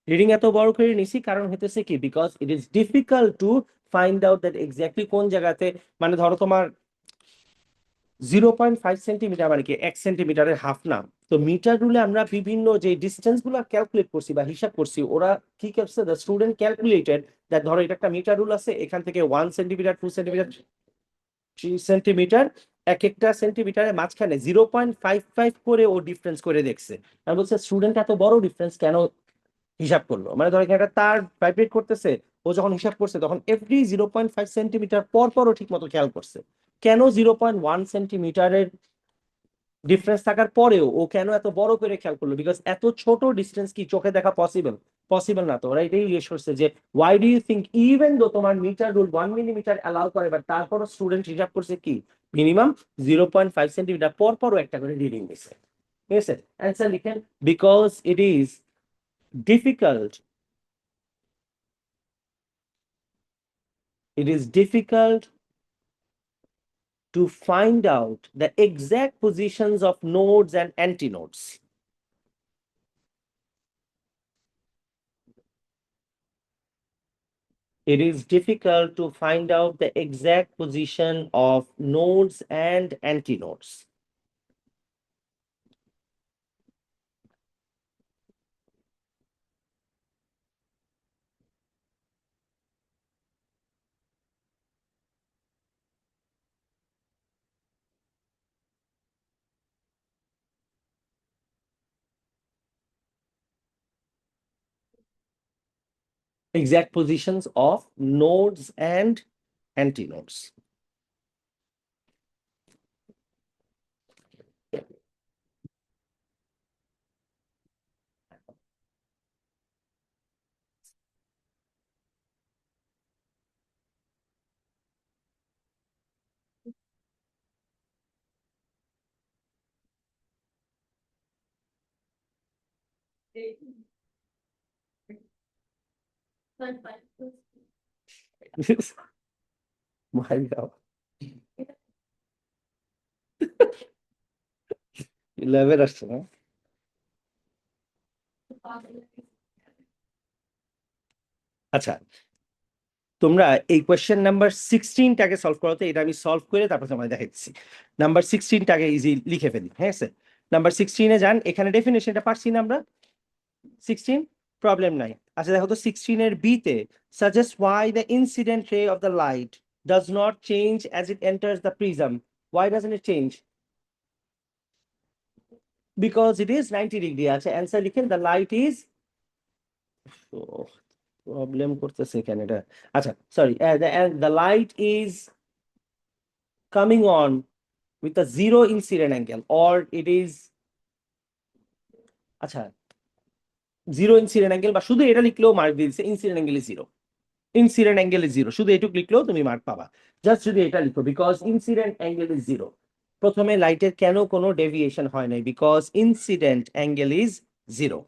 রিডিং এত বড় করে নিছি কারণ হতেছে কি, because it is difficult to find out that exactly কোন জায়গাতে, মানে ধরো তোমার 0.5 সেন্টিমিটার মানে কি 1 সেন্টিমিটারের হাফ না? তো মিটার রুলে আমরা বিভিন্ন যে ডিস্টেন্স গুলো ক্যালকুলেট করছি বা হিসাব করছি, ওরা কি করছে, দ্য স্টুডেন্ট ক্যালকুলেটেড দ্যাট ধরো এটা একটা মিটার রুল আছে, এখান থেকে 1 সেন্টিমিটার, 2 সেন্টিমিটার, 3 সেন্টিমিটার, এক একটা সেন্টিমিটারের মাঝখানে 0.55 করে ও ডিফারেন্স করে দেখছে। আর বলছে স্টুডেন্ট এত বড় ডিফারেন্স কেন হিসাব করলো? মানে ধরো এখানে একটা তার ভাইব্রেট করতেছে, ও যখন হিসাব করছে তখন এভরি 0.5 সেন্টিমিটার পর পরও ঠিক মতো খেয়াল করছে। কেন 0.1 সেন্টিমিটারের ডিফারেন্স থাকার পরেও ও কেন এত বড় করে খেয়াল করলো? বিকজ এত ছোট ডিস্টেন্স কি চোখে দেখা পসিবল? পসিবল না। তো ওরা এটাই জিজ্ঞেস করছে যে why do you think even though তোমার মিটার রুল 1 মিলিমিটার অ্যালাউ করে, বাট তারপরও স্টুডেন্ট হিসাব করছে কি মিনিমাম 0.5 সেন্টিমিটার পর পরও একটা করে রিডিং দিছে। ঠিক আছে, অ্যান্সার লিখেন। Because it is difficult, it is difficult to find out the exact positions of nodes and antinodes. It is difficult to find out the exact position of nodes and antinodes. Exact positions of nodes and antinodes. My God. 11 আসছে না? আচ্ছা, তোমরা এই question number 16টাকে solve করতে, এটা আমি solve করে তারপর তোমায় দেখাচ্ছি। নাম্বার 16টাকে ইজি লিখে ফেলি, হ্যাঁ স্যার। নাম্বার 16-এ যান, এখানে ডেফিনেশনটা পারছি না আমরা। 16 প্রবলেম নাই। আচ্ছা দেখো তো 16 এর বিতে, suggest why the incident ray of the light does not change as it enters the prism. Why doesn't it change? Because it is 90 degree। আচ্ছা অ্যান্সার লিখেন, the light is, প্রবলেম করতেছে এখানে এটা। আচ্ছা sorry, the light is coming on with a zero incident angle, or it is, আচ্ছা zero incident angle, বা শুধু এটা লিখলেও মার্ক দিয়ে দিচ্ছে, incident angle is zero. Incident angle is zero, শুধু এটুকু লিখলেও তুমি মার্ক পাবা। জাস্ট যদি এটা লিখো, because incident angle is zero. প্রথমে লাইটের কেন কোনো ডেভিয়েশন হয় নাই? Because incident angle is zero.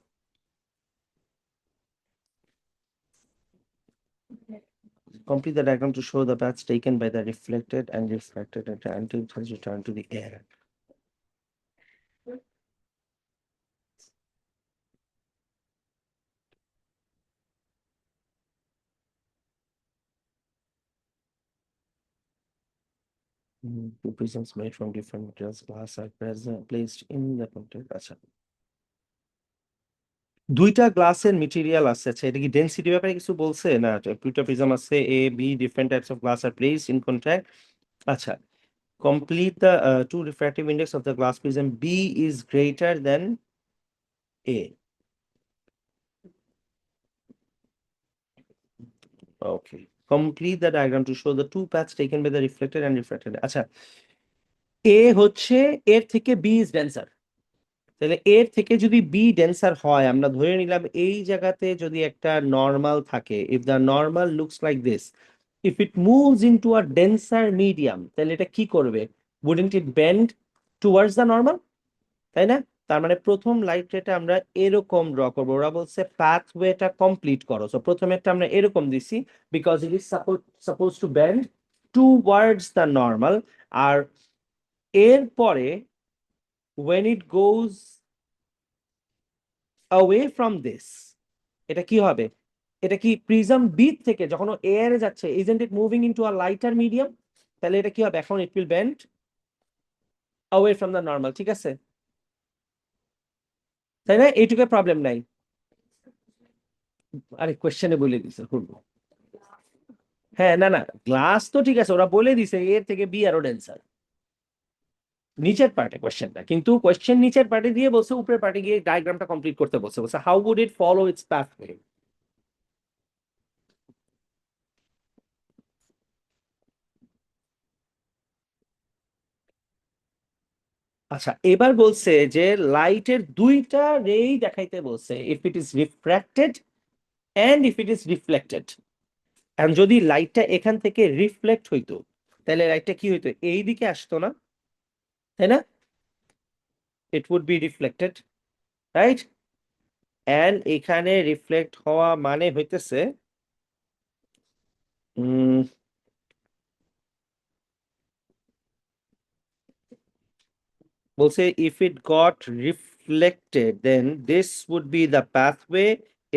Complete the diagram to show the paths taken by the reflected and refracted until it has returned to the air. Two prisms made from different materials, glass are placed in the contact. আচ্ছা, দুইটা গ্লাসের material আছে। আচ্ছা এটা কি density ব্যাপারে কিছু বলছে না? দুইটা প্রিজম আছে, A B, different types of glass are placed in contact. আচ্ছা, complete the two refractive index of the glass prism B is greater than A. Okay, complete the diagram to show the two paths taken by the reflected and refracted. আচ্ছা, A হচ্ছে, এর থেকে B is denser, তাহলে এর থেকে যদি B ডেন্সার হয়, আমরা ধরে নিলাম এই জায়গাতে যদি একটা নর্মাল থাকে, if the normal looks like this, if it moves into a denser medium, তাহলে এটা কি করবে? Wouldn't it bend towards the normal, তাই না? তার মানে প্রথম লাইট রেটা আমরা এরকম ড্র করবো, ওরা বলছে পাথওয়েটা কমপ্লিট করো। সো প্রথমে একটা আমরা এরকম দিছি because it is suppose to bend towards the normal. আর এরপরে when it goes away from this, এটা কি হবে? এটা কি প্রিজম বি থেকে যখন ও এয়ারে যাচ্ছে, isn't it moving into a lighter medium? তাহলে এটা কি হবে? এখন it will bend away from the normal, ঠিক আছে? তাই না? এইটুকু প্রবলেম নাই। আরে কোয়েশ্চেনে বলে দিছে করবো। হ্যাঁ, না না, গ্লাস তো ঠিক আছে, ওরা বলে দিছে এর থেকে বি আরো ডেন্সার নিচের পার্টে কোয়েশ্চেনটা, কিন্তু কোয়েশ্চেন নিচের পার্টে দিয়ে বলছে উপরের পার্টে গিয়ে ডায়াগ্রামটা কমপ্লিট করতে বলছে। বলছে how would it follow its pathway. আচ্ছা, এবার বলছে যে লাইটের দুইটা রেই দেখাইতে বলছে, if it is refracted and if it is reflected. And যদি লাইটটা এখান থেকে রিফ্লেক্ট হইতো তাহলে লাইটটা কি হইতো? এই দিকে আসতো না, তাই না? It would be reflected, right? And এখানে রিফ্লেক্ট হওয়া মানে হইতেছে বলছে if it got reflected then this would be the pathway.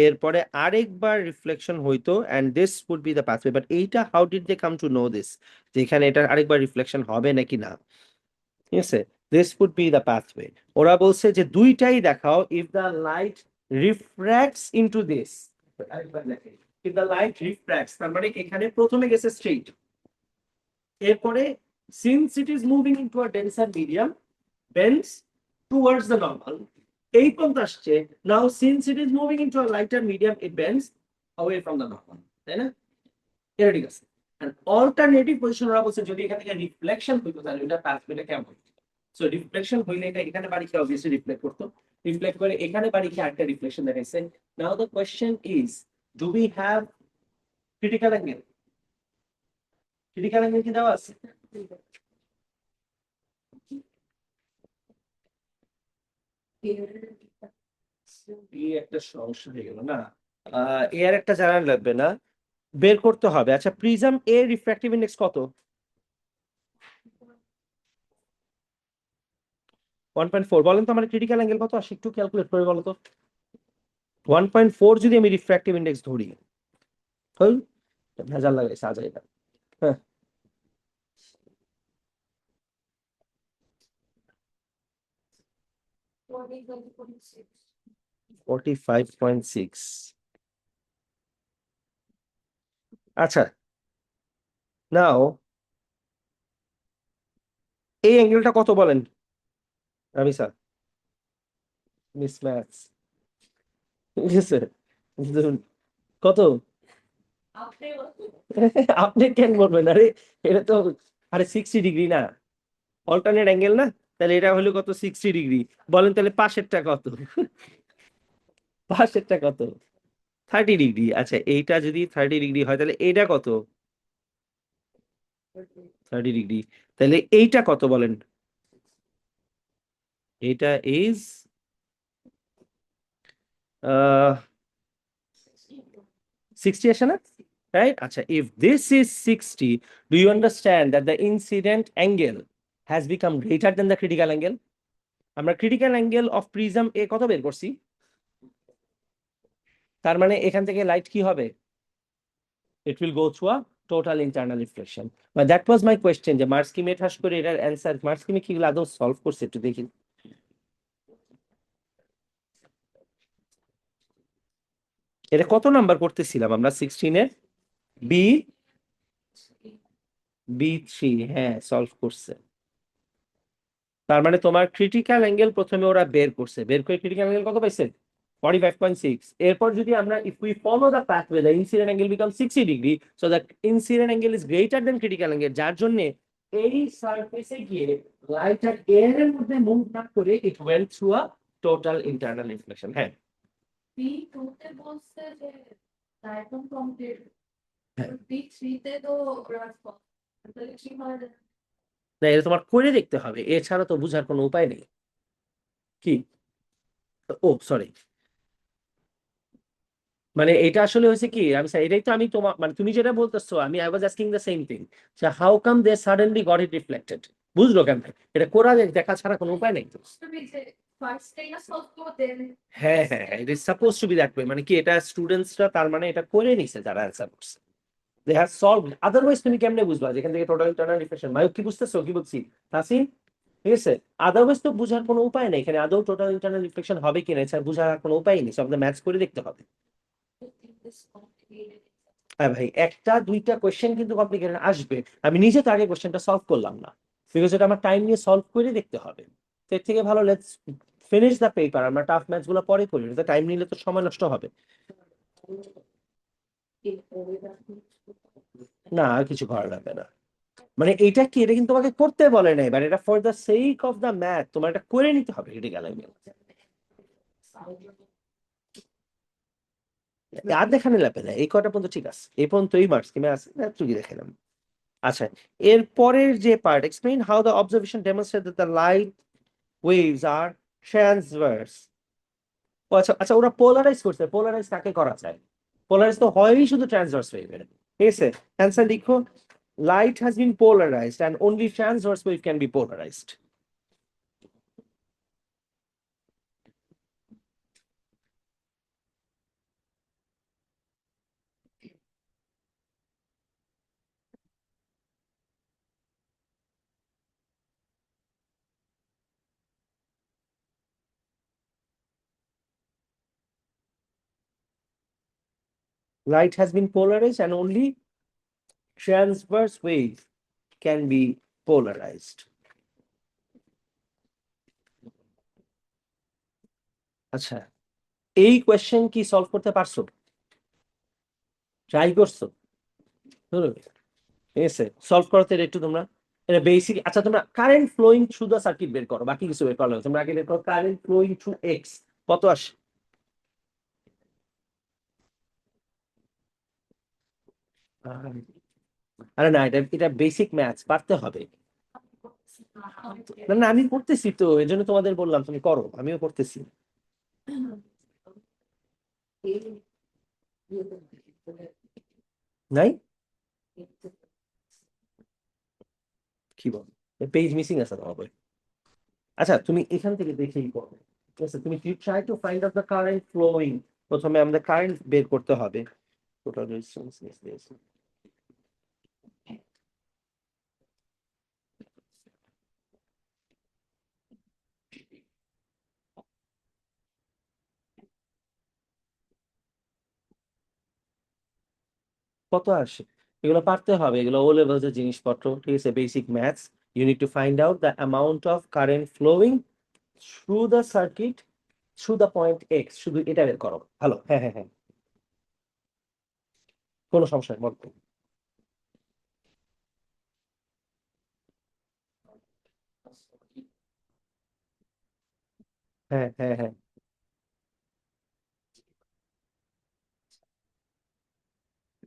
এরপরে আরেকবার রিফ্লেকশন হইতো and this would be the pathway. But এইটা how did they come to know this, যে এখানে এটা আরেকবার রিফ্লেকশন হবে নাকি না? ঠিক আছে, this would be the pathway. ওরা বলছে যে দুইটাই দেখাও। If the light refracts into this, আরেকবার দেখে, ইফ দ্য লাইট রিফ্র্যাক্টস তার মানে এখানে প্রথমে গেছে স্ট্রেট, এরপরে since it is moving into a denser medium bends towards the normal, এই পর্যন্ত আসছে। Now since it is moving into a lighter medium it bends away from the normal, তাই না? এটা ঠিক আছে। এন্ড অল্টারনেটিভ পজিশন ওরা বলছে যদি এখান থেকে রিফ্লেকশন হইতো তাহলে এটা পাথওয়েটা কেমন হতো। সো রিফ্লেকশন হইলে এটা এখানে বাড়ি খেয়ে অবভিয়াসলি রিফ্লেক্ট করতো, রিফ্লেক্ট করে এখানে বাড়ি খেয়ে আরেকটা রিফ্লেকশন দেখাইছে। Now the question is, do we have critical angle? Critical angle কি দেওয়া আছে? এই একটা সমস্যা হয়ে গেল না, এর একটা জানা লাগবে না, বের করতে হবে। আচ্ছা, প্রিজম এর রিফ্র্যাক্টিভ ইন্ডেক্স কত? 1.4। বলেন তো আমার ক্রিটিক্যাল অ্যাঙ্গেল কত আসে, একটু ক্যালকুলেট করে বলো তো। 1.4 যদি আমি রিফ্র্যাক্টিভ ইন্ডেক্স ধরি, হই ভেজাল লাগাইছে আজ এটা। হ্যাঁ, 45.6। আচ্ছা, নাও এই অ্যাঙ্গেলটা কত বলেন আমি স্যার? মিস ম্যাথস, ঠিক আছে, কত? আপনি কেন বলবেন? আরে এটা তো, আরে 60 ডিগ্রি না, অল্টারনেট অ্যাঙ্গেল না? তাহলে এটা হলো কত? 60 ডিগ্রি। বলেন তাহলে পাশেরটা কত? পাশেরটা কত? 30 ডিগ্রি। আচ্ছা, এইটা যদি 30 ডিগ্রি হয় তাহলে এইটা কত? 30 ডিগ্রি। তাহলে এইটা কত বলেন? এইটা ইজ 60 আসে না? রাইট। আচ্ছা, if this is 60, do you understand that the incident angle has become greater than the critical angle? আমরা ক্রিটিক্যাল অ্যাঙ্গেল অফ প্রিজম এ কত বের করছি? তার মানে এখান থেকে লাইট কি হবে? It will go through a total internal reflection. But that was my question, যে মার্কস্কিমে ঠাস করে এটার অ্যান্সার মার্কস্কিমে কি আদৌ সলভ করছে একটু দেখি। এটা কত নাম্বার করতেছিলাম আমরা? 16 এর বি বি3। হ্যাঁ, সলভ করছে। তার মানে তোমার ক্রিটিক্যাল অ্যাঙ্গেল প্রথমে ওরা বের করছে, বের করে ক্রিটিক্যাল অ্যাঙ্গেল কত পাইছে? 45.6। এরপর যদি আমরা if we follow the pathway the incident angle become 60 degree, so the incident angle is greater than critical angle, যার জন্য এই সারফেসে গিয়ে লাইটটা এর এর মধ্যে মুভ না করে it went through a total internal reflection. হ্যাঁ, বি টুতে বলছে যে ডায়াগ্রাম কমপ্লিট, হ্যাঁ, বি থ্রিতে তো গ্রাফ তাহলে কি হয়? না এটা তোমার করে দেখতে হবে, এছাড়া তো বোঝার কোনো উপায় নেই। কি ও সরি, মানে এটা আসলে হয়েছে কি, আমি এটাই তো আমি তোমার মানে তুমি যেটা বলতেছো, আমি I was asking the same thing, যে how come they suddenly got it reflected. বুঝলো কেন? এটা করা দেখা ছাড়া কোনো উপায় নেই তো। ফার্স্ট টাইম সলভ করতে হ্যাঁ হ্যাঁ হ্যাঁ, it is suppose to be that way, মানে কি এটা স্টুডেন্টসরা তার মানে এটা করে নিছে যারা অ্যান্সার করছে, দে হ্যাভ সলভ। আদারওয়াইজ তুমি কেমনে বুঝবা যেখান থেকে টোটাল ইন্টারনাল রিফ্লেকশন, মানে কি বুঝতেছো কি বলছি নাসি? ঠিক আছে, আদারওয়াইজ তো বুঝার কোনো উপায় নেই এখানে আদৌ টোটাল ইন্টারনাল রিফ্লেকশন হবে কিনা, এছাড়া বুঝার আর কোনো উপায় নেই, সব ম্যাথস করে দেখতে হবে। হ্যাঁ ভাই, একটা দুইটা কোয়েশ্চেন কিন্তু কমপ্লিকেটেড আসবে, আমি নিজে তো আগে কোয়েশ্চেনটা সলভ করলাম না, বিকজ এটা আমার টাইম নিয়ে সলভ করে দেখতে হবে। তো এর থেকে ভালো লেটস ফিনিশ দ্য পেপার, আমরা টাফ ম্যাথস গুলো পরে করি, এটা টাইম নিলে তো সময় নষ্ট হবে। না আর কিছু করা লাগবে না, মানে এটা কি, এটা কিন্তু তোমাকে করতে বলে নাই, এবার এটা for the sake of the math তোমার এটা করে নিতে হবে ক্রিটিক্যাল অ্যাঙ্গেল। আর দেখানো লাগবে না, এই কটা পর্যন্ত ঠিক আছে, এই পর্যন্তই মার্কস কিমে আছে তুই দেখালাম। আচ্ছা, এর পরের যে part, explain how the observation demonstrate that the light waves are transverse. ও আচ্ছা আচ্ছা, ওরা পোলারাইজ করছে, পোলারাইজ কাকে করা যায়? পোলারাইজ তো হয়ই শুধু ট্রান্সভার্স ওয়েভের, ঠিক আছে? অ্যান্সার লিখো, light has been polarised and only transverse wave can be polarised. Light has been polarized and only transverse wave can be polarized. আচ্ছা, এই কোয়েশ্চেন কি সলভ করতে পারছো? ট্রাই করছো? ধরো, ঠিক আছে, সলভ করতে একটু তোমরা এটা বেসিক। আচ্ছা, তোমরা current flowing through the circuit বের করো, বাকি কিছু বের করো না। তোমরা আগে বের করো কারেন্ট ফ্লোয়িং থ্রু এক্স, কত আসে? আরে না, এটা এটা বেসিক ম্যাথস, পারতে হবে। না না, আমি করতেছি তো, এই জন্য তোমাদের বললাম তুমি করো, আমিও করতেছি। নাই, কি বল, পেজ মিসিং আছে তোমার বই। আচ্ছা, তুমি এখান থেকে দেখেই করো, ঠিক আছে? তুমি try to find out the current flowing, প্রথমে আমাদের কারেন্ট বের করতে হবে। টোটাল রেজিস্ট্যান্স কত আসে, এগুলো পারতে হবে, এগুলো ও লেভেলস এর জিনিসপত্র, ঠিক আছে? Basic maths. You need to find out the amount of current flowing through the circuit through the point X, শুধু এটা বের করো। ভালো, হ্যাঁ হ্যাঁ হ্যাঁ, কোনো সমস্যা নেই, বলো। হ্যাঁ হ্যাঁ হ্যাঁ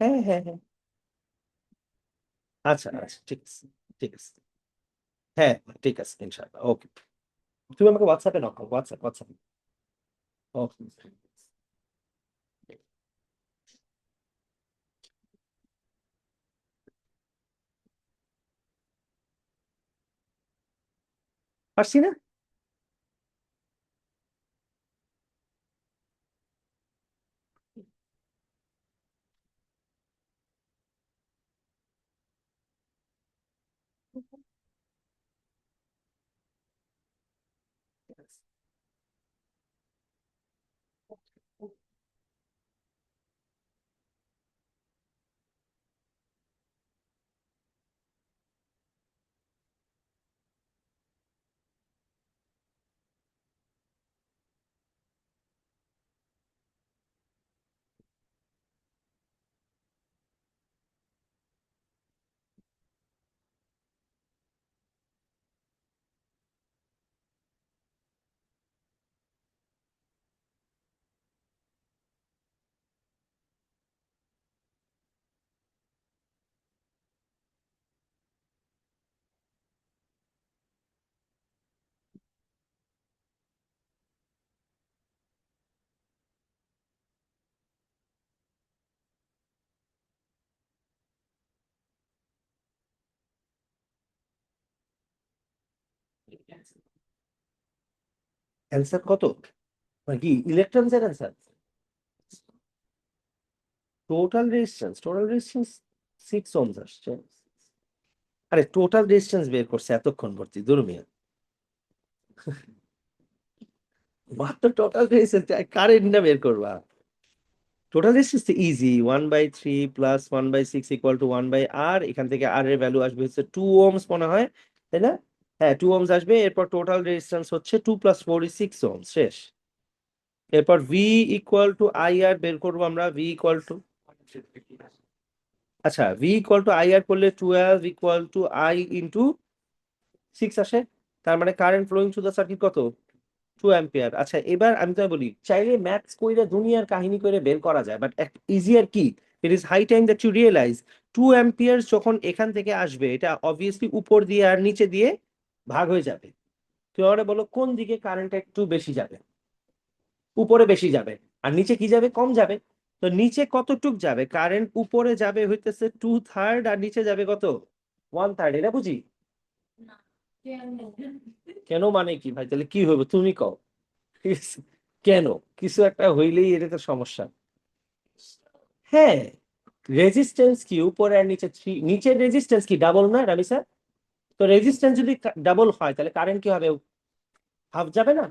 হ্যাঁ হ্যাঁ হ্যাঁ, আচ্ছা আচ্ছা, ঠিক আছে, ঠিক আছে, হ্যাঁ ঠিক আছে, ইনশাআল্লাহ, ওকে। তুমি আমাকে হোয়াটসঅ্যাপে নক করো, হোয়াটসঅ্যাপ। ওকে। পারছি না। অ্যান্সার কত, মানে কি ইলেকট্রনস এর অ্যান্সার? টোটাল রেজিস্ট্যান্স 6 ওহমস আসছে। আরে টোটাল রেজিস্ট্যান্স বের করছে এতক্ষণ ভর্তি দুর্মিয়া, মাত্র টোটাল রেজিস্ট্যান্স কারেন্ট না বের করবা। Total resistance easy, 1/3 plus 1/6 equal to 1/r, এখান থেকে আর এর ভ্যালু আসবে হচ্ছে 2 ওহমস মনে হয়, তাই না? হ্যাঁ 2 ওহমস আসবে, এরপর টোটাল রেজিস্ট্যান্স হচ্ছে 2 + 4 = 6 ওহমস, শেষ। এরপর ভি ইকুয়াল টু আই আর বের করবো আমরা, ভি ইকুয়াল টু, আচ্ছা ভি ইকুয়াল টু আই আর করলে 12 ইকুয়াল টু আই ইন্টু 6 আসে, তার মানে current flowing through the circuit কত, 2 অ্যাম্পিয়ার। আচ্ছা এবার আমি তো বলি, চাইলে ম্যাথস কইরা দুনিয়ার কাহিনী করে বের করা যায়, বাট ইজিয়ার কি, it is high time that you realise 2 ampere যখন এখান থেকে আসবে, এটা অবভিয়াসলি উপর দিয়ে আর নিচে দিয়ে ভাগ হয়ে যাবে। তুমি আমারে বলো কোন দিকে কারেন্টটা একটু বেশি যাবে, উপরে বেশি যাবে, আর নিচে কি যাবে, কম যাবে। তো নিচে কতটুক যাবে, কারেন্ট উপরে যাবে হইতেছে 2/3 আর নিচে যাবে কত, 1/3, এটা বুঝি। না, কেন? কেন মানে কি ভাই, তাহলে কি হবে তুমি কও, ঠিক আছে? কেন, কিছু একটা হইলেই এটা তো সমস্যা। হ্যাঁ, রেজিস্ট্যান্স কি উপরে আর নিচে, নিচের রেজিস্ট্যান্স কি ডাবল না রাবি স্যার? তো রেজিস্ট্যান্স যদি ডাবল হয় তাহলে কারেন্ট কি হবে, হাফ যাবে না?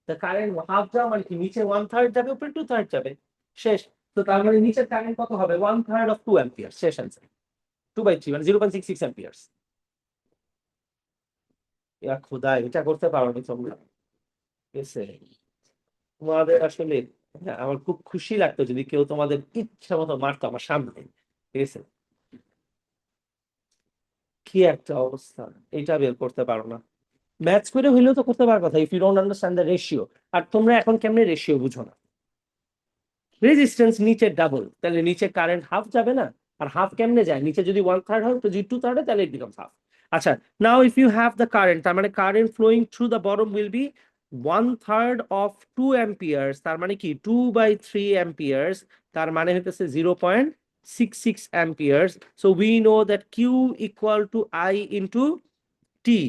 তা কারেন্ট হাফ যাওয়া মানে কি, নিচে 1/3 যাবে, উপরে 2/3 যাবে, শেষ। তো তার মানে নিচের কারেন্ট কত হবে, 1/3 অফ 2 অ্যাম্পিয়ার, শেষ অ্যান্সার। 2/3 মানে 0.66 অ্যাম্পিয়ার। ইয়া খোদা, এটা করতে পারোনি তোমরা, ঠিক আছে? তোমাদের আসলে, হ্যাঁ, আমার খুব খুশি লাগতো যদি কেউ তোমাদের ইচ্ছা মতো মারতো আমার সামনে, ঠিক আছে? কি একটা অবস্থা, এটা বের করতে পারো না। ম্যাথস করে হইলেও তো করতে পারার কথা, if you don't understand the ratio. আর তোমরা এখন কেমনে রেশিও বুঝো না, রেজিস্ট্যান্স নিচে ডাবল, তাহলে নিচে কারেন্ট হাফ যাবে না? আর হাফ কেমনে যায়, নিচে যদি 1/3 হয় তো যদি 2/3 হয় তাহলে ইট বিকামস হাফ। আচ্ছা, now if you have the current, তার মানে current flowing through the bottom will be 1/3 of 2 amperes, তার মানে কি 2/3 অ্যাম্পিয়ার্স, তার মানে হইতেছে 0.66 amperes. So we know that Q equal to I into T.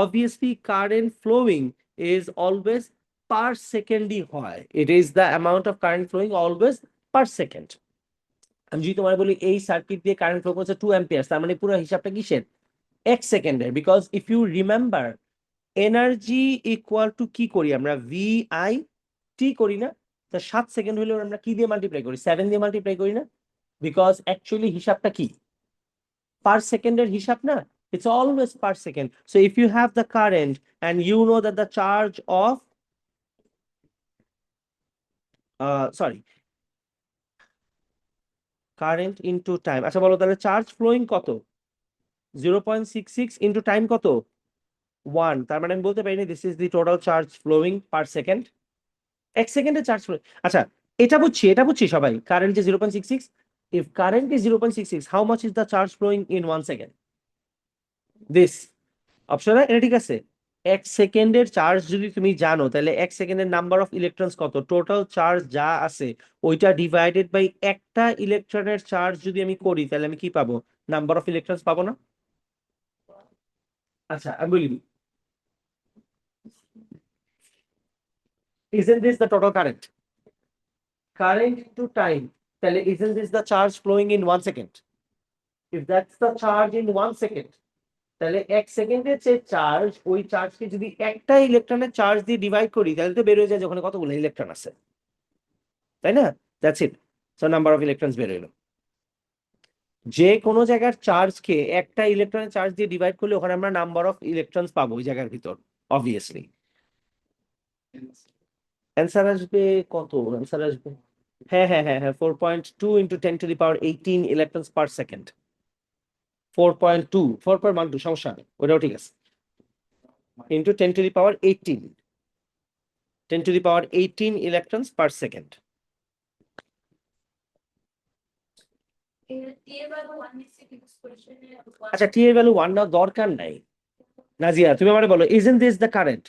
Obviously current flowing is always per second হয়, it is the amount of current flowing always per second। আমি যদি তোমার বলি এই সার্কিট দিয়ে কারেন্ট ফ্লো করছে 2 ampere, তার মানে পুরো হিসাবটা কিসের, 1 সেকেন্ডের, because if you remember energy equal to কি করি আমরা, ভি আই টি করি না? তা 7 সেকেন্ড হলে আমরা কি দিয়ে মাল্টিপ্লাই করি, 7 দিয়ে মাল্টিপ্লাই করি না? বিকজ অ্যাকচুয়ালি হিসাবটা কি, পার সেকেন্ডের হিসাব না, it's always per second. So if you have the current and you know that the charge of sorry, current into time, আচ্ছা বলো তাহলে চার্জ ফ্লোয়িং কত, 0.66 ইন্টু টাইম কত, 1, তার মানে আমি বলতে পারিনি this is the total charge flowing per second. 1 সেকেন্ডে চার্জ ফ্লো, আচ্ছা এটা বুঝছি সবাই, কারেন্ট যে 0.66, if current is 0.66 how much is the charge flowing in 1 second, this option, এটা ঠিক আছে। 1 সেকেন্ডের চার্জ যদি তুমি জানো, তাহলে 1 সেকেন্ডের নাম্বার অফ ইলেকট্রনস কত, টোটাল চার্জ যা আছে ওইটা ডিভাইডেড বাই একটা ইলেকট্রনের চার্জ যদি আমি করি, তাহলে আমি কি পাবো, নাম্বার অফ ইলেকট্রনস পাবো না? আচ্ছা আমি বলি, isn't this the total current into time, তাহলে isn't this the charge flowing in 1 second? If that's the charge in 1 second, তাহলে 1 সেকেন্ডের যে চার্জ, ওই চার্জকে যদি একটা ইলেকট্রনের চার্জ দিয়ে ডিভাইড করি, তাহলে তো বের হয়ে যায় যে ওখানে কতগুলো ইলেকট্রন আছে, তাই না? That's it. So number of electrons বের হইলো। যে কোনো জায়গার চার্জকে একটা ইলেকট্রনের চার্জ দিয়ে ডিভাইড করলে ওখানে আমরা নাম্বার অফ ইলেকট্রনস পাবো ওই জায়গার ভিতর, অবভিয়াসলি। অ্যান্সার আসবে কত, অ্যান্সার আসবে, হ্যাঁ হ্যাঁ হ্যাঁ হ্যাঁ, 4.2 ইন্টু 10⁻18 ইলেকট্রনস পার সেকেন্ড। 4.2, 4.12, সমস্যা নেই, ওটাও ঠিক আছে, ইন্টু 10⁻18, 10⁻18 ইলেকট্রনস পার সেকেন্ড। আচ্ছা টি এর ভ্যালু 1 না, দরকার নাই। নাজিয়া তুমি আমারে বলো, ইজন্ট দিস দ্য কারেন্ট?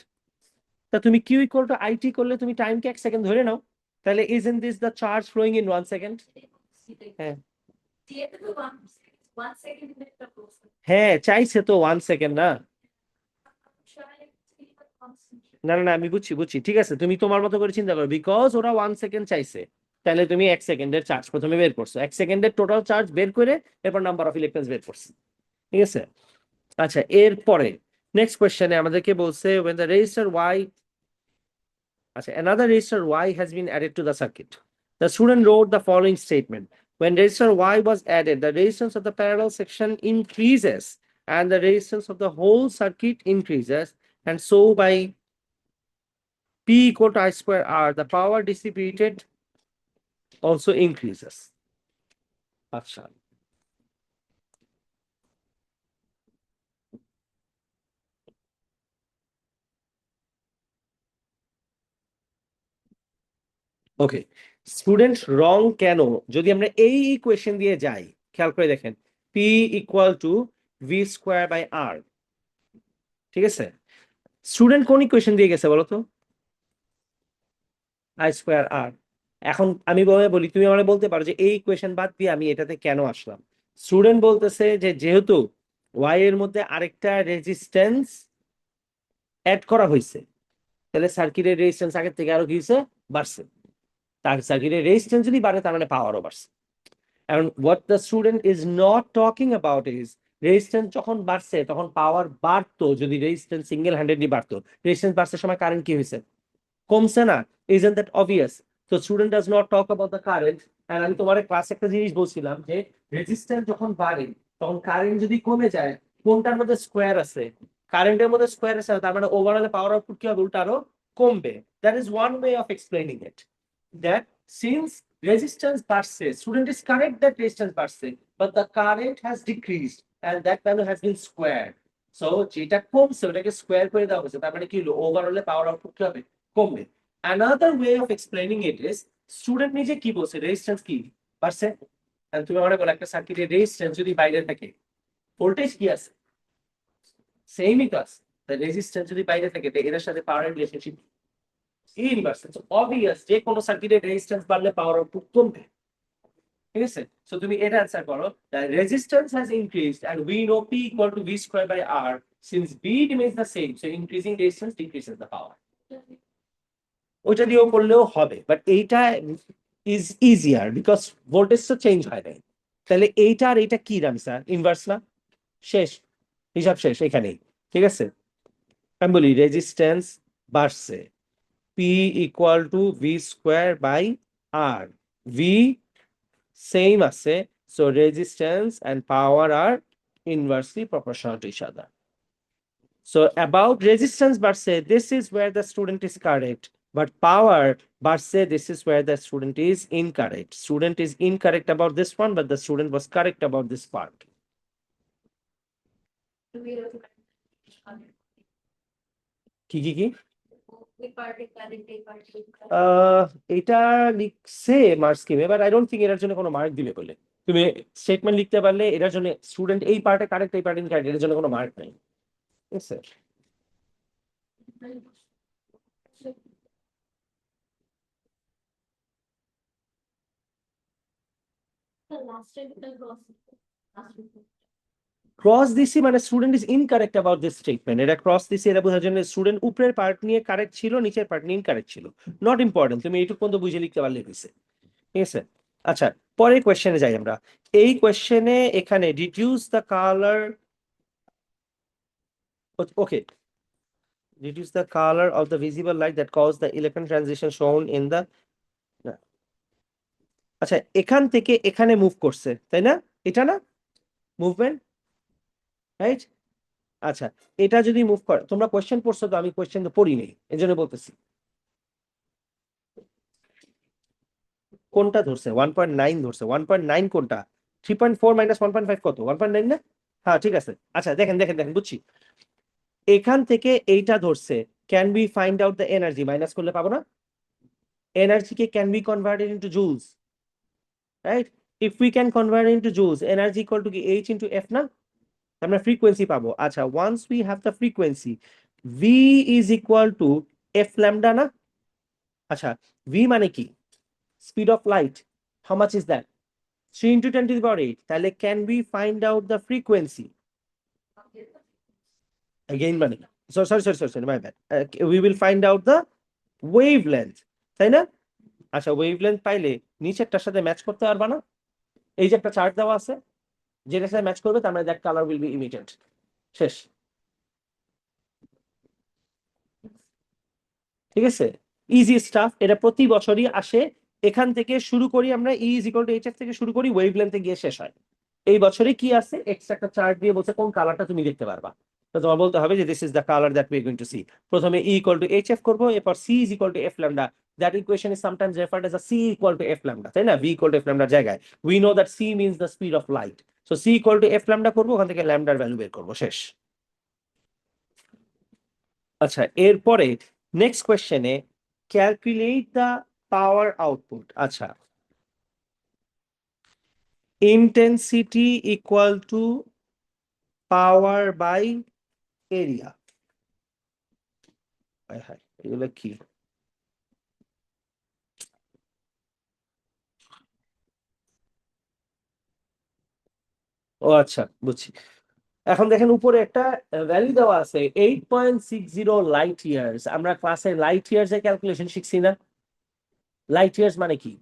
তা তুমি কিউ ইকুয়াল টু আইটি করলে তুমি টাইমকে 1 সেকেন্ড ধরে নাও, তাহলে isn't this the charge flowing in 1 second? হ্যাঁ হ্যাঁ, চাইছে তো 1 সেকেন্ড না, না না না আমি বুঝছি ঠিক আছে, তুমি তোমার মতো করে চিন্তা করো, বিকজ ওরা 1 সেকেন্ড চাইছে, তাহলে তুমি 1 সেকেন্ডের চার্জ প্রথমে বের করছো, 1 সেকেন্ডের টোটাল চার্জ বের করে এরপর নাম্বার অফ ইলেকট্রনস বের করছো, ঠিক আছে। আচ্ছা এরপরে নেক্সট কোয়েশ্চেনে আমাদেরকে বলছে when the resistor Y, আচ্ছা another resistor Y has been added to the circuit. The student wrote the following statement: when resistor Y was added, the resistance of the parallel section increases and the resistance of the whole circuit increases, and so by P equal to I square R, the power dissipated also increases. আচ্ছা ওকে, student রং কেন? যদি আমরা এই equation দিয়ে যাই, খেয়াল করে দেখেন, P equal to V square by R, ঠিক আছে। স্টুডেন্ট কোন ইকুয়েশন দিয়ে গেছে বলো তো? I square R. এখন আমি বলি, তুমি আমাকে বলতে পারো যে এই ইকুয়েশন বাদ দিয়ে আমি এটাতে কেন আসলাম। স্টুডেন্ট বলতেছে যে যেহেতু ওয়াই এর মধ্যে আরেকটা রেজিস্ট্যান্স অ্যাড করা হয়েছে, তাহলে সার্কিটের রেজিস্ট্যান্স আগের থেকে আরো কি হয়েছে, বাড়ছে। তার সার্কিটের রেজিস্ট্যান্স যদি বাড়ে তার মানে পাওয়ারও বাড়ছে। And what the student is not talking about is resistance যখন বাড়ছে তখন পাওয়ার বাড়তো, যদি রেজিস্ট্যান্স সিঙ্গেল হ্যান্ডেডলি বাড়তো। রেজিস্ট্যান্স বাড়ছে সময় কারেন্ট কি হয়েছে, কমছে না? isn't that obvious? So student does not talk about the current, and আমি তোমার ক্লাসে একটা জিনিস বলছিলাম যে রেজিস্ট্যান্স যখন বাড়ে তখন কারেন্ট যদি কমে যায়, কোনটার মধ্যে স্কোয়ার আছে, কারেন্টের মধ্যে স্কোয়ার আছে, তার মানে ওভারঅল পাওয়ার আউটপুট কি হবে, উল্টা আরো কমবে। That is one way of explaining it, that since resistance বাড়ছে, student is correct that resistance বাড়ছে, but the current has decreased and that value has been squared. So যেটা কমছে ওটাকে স্কোয়ার করে দেওয়া হয়েছে, তার মানে কি হলো, ওভারঅল পাওয়ার আউটপুট কি হবে, কমবে। Another way of explaining it is student নিজে কি বলছে, রেজিস্ট্যান্স কি বাড়ছে, and তুমি আমাকে বলো একটা সার্কিটের রেজিস্ট্যান্স যদি বাইরে থাকে, ভোল্টেজ কি আছে, সেমই তো আছে। রেজিস্ট্যান্স যদি বাইরে থাকে এর সাথে পাওয়ার রিলেশনশিপ ইনভার্স, অবভিয়াস যে কোনো সার্কিটের রেজিস্ট্যান্স বাড়লে পাওয়ার আউটপুট কমবে, ঠিক আছে। সো তুমি এটা অ্যানসার করো, the resistance has increased and we know P equal to V square by R, since V remains the same, so increasing resistance decreases the power. ওইটা দিয়েও করলেও হবে, বাট এইটা ইজ ইজিয়ার বিকজ ভোল্টেজ তো change হয় নাই। তাহলে এইটা আর এইটা কি আনসার, ইনভার্স না? শেষ, হিসাব শেষ এখানেই, ঠিক আছে। আমি বলি রেজিস্ট্যান্স বাড়ছে, P equal to V square by R, V same আছে, so resistance and power are inversely proportional to each other. So about resistance বাড়ছে, this is where the student is correct, but power বাড়ছে, this is where the student is incorrect. Student is incorrect about this one, but the student was correct about this part. কি এটা লিখছে mark স্কিমে, but I don't think এটার জন্য কোনো mark দিবে বলে। তুমি স্টেটমেন্ট লিখতে পারলে এটার জন্য স্টুডেন্ট এই পার্টে কারেক্ট, এই পার্টে ইনকারেক্ট, এটার জন্য কোনো মার্ক নাই, ঠিক আছে। ক্রস দিছি মানে student is incorrect about this statement, এটা ক্রস দিছি এটা বোঝার জন্য স্টুডেন্ট উপরের পার্ট নিয়ে কারেক্ট ছিল, নিচের পার্ট নিয়ে ইনকারেক্ট ছিল, নট ইম্পর্টেন্ট, তুমি এইটুকু পর্যন্ত বুঝে লিখতে পারলে হয়েছে, ঠিক আছে। আচ্ছা পরের কোয়েশ্চেনে যাই আমরা। এই কোয়েশ্চেনে এখানে reduce the colour, okay, reduce the color of the visible light that cause the electron transition shown in the, আচ্ছা এখান থেকে এখানে মুভ করছে তাই না, এটা না মুভমেন্ট, রাইট? আচ্ছা এটা যদি মুভ করে, তোমরা কোয়েশ্চেন পড়ছো তো, আমি কোয়েশ্চেন তো পড়ি নেই এই জন্য বলতেছি। কোনটা ধরছে 1.9 ধরছে, 1.9 কোনটা, 3.4 মাইনাস 1.5 কত, 1.9 না? হ্যাঁ ঠিক আছে। আচ্ছা দেখেন দেখেন দেখেন বুঝছি, এখান থেকে এইটা ধরছে, can be find out the energy, minus করলে পাবো না, এনার্জিকে can be converted into joules, right? If we can convert into joules, energy equal to কি এইচ ইনটু এফ না, আমরা ফ্রিকোয়েন্সি পাবো। আচ্ছা once we have the frequency, V is equal to F lambda না? আচ্ছা ভি মানে কি, speed of light, how much is that, 3 into 10 to the power 8, তাহলে can be find out the frequency, again মানে sorry my bad, we will find out the wave length, তাই না? আচ্ছা, wave length পাইলে নিচেরটার সাথে match করতে পারবা না? এই যে একটা চার্ট দেওয়া আছে, যেটার সাথে ম্যাচ করবে তার মানে that colour will be emitted. শেষ। ঠিক আছে, ইজি স্টাফ, এটা প্রতি বছরই আসে। এখান থেকে শুরু করি আমরা, E is equal to H F থেকে শুরু করি, ওয়েভ লেন্থে গিয়ে শেষ হয়। এই বছরে কি আছে, এক্সট্রা একটা চার্ট দিয়ে বলছে কোন কালারটা তুমি দেখতে পারবা। তো তোমার বলতে হবে যে this is the colour that we are going to see. প্রথমে E equal to H F করবো, এরপর C is equal to F lambda. That equation is sometimes referred as a C equal to F lambda, তাই না? V equal to F ল্যামডার জায়গায় we know that C means the speed of light. So C equal to F lambda করবো, ওখান থেকে ল্যামডার value বের করবো, শেষ। আচ্ছা, এরপরে নেক্সট কোয়েশ্চেনে ক্যালকুলেট দ্য পাওয়ার আউটপুট। আচ্ছা, intensity equal to power by area. হ্যাঁ, এগুলো কি? ও আচ্ছা, বুঝছি। এখন দেখেন উপরে একটা ভ্যালু দেওয়া আছে 8.60 লাইট ইয়ার্স। আমরা ক্লাসে লাইট ইয়ার্স এর ক্যালকুলেশন শিখছি না? লাইট ইয়ার্স মানে কি?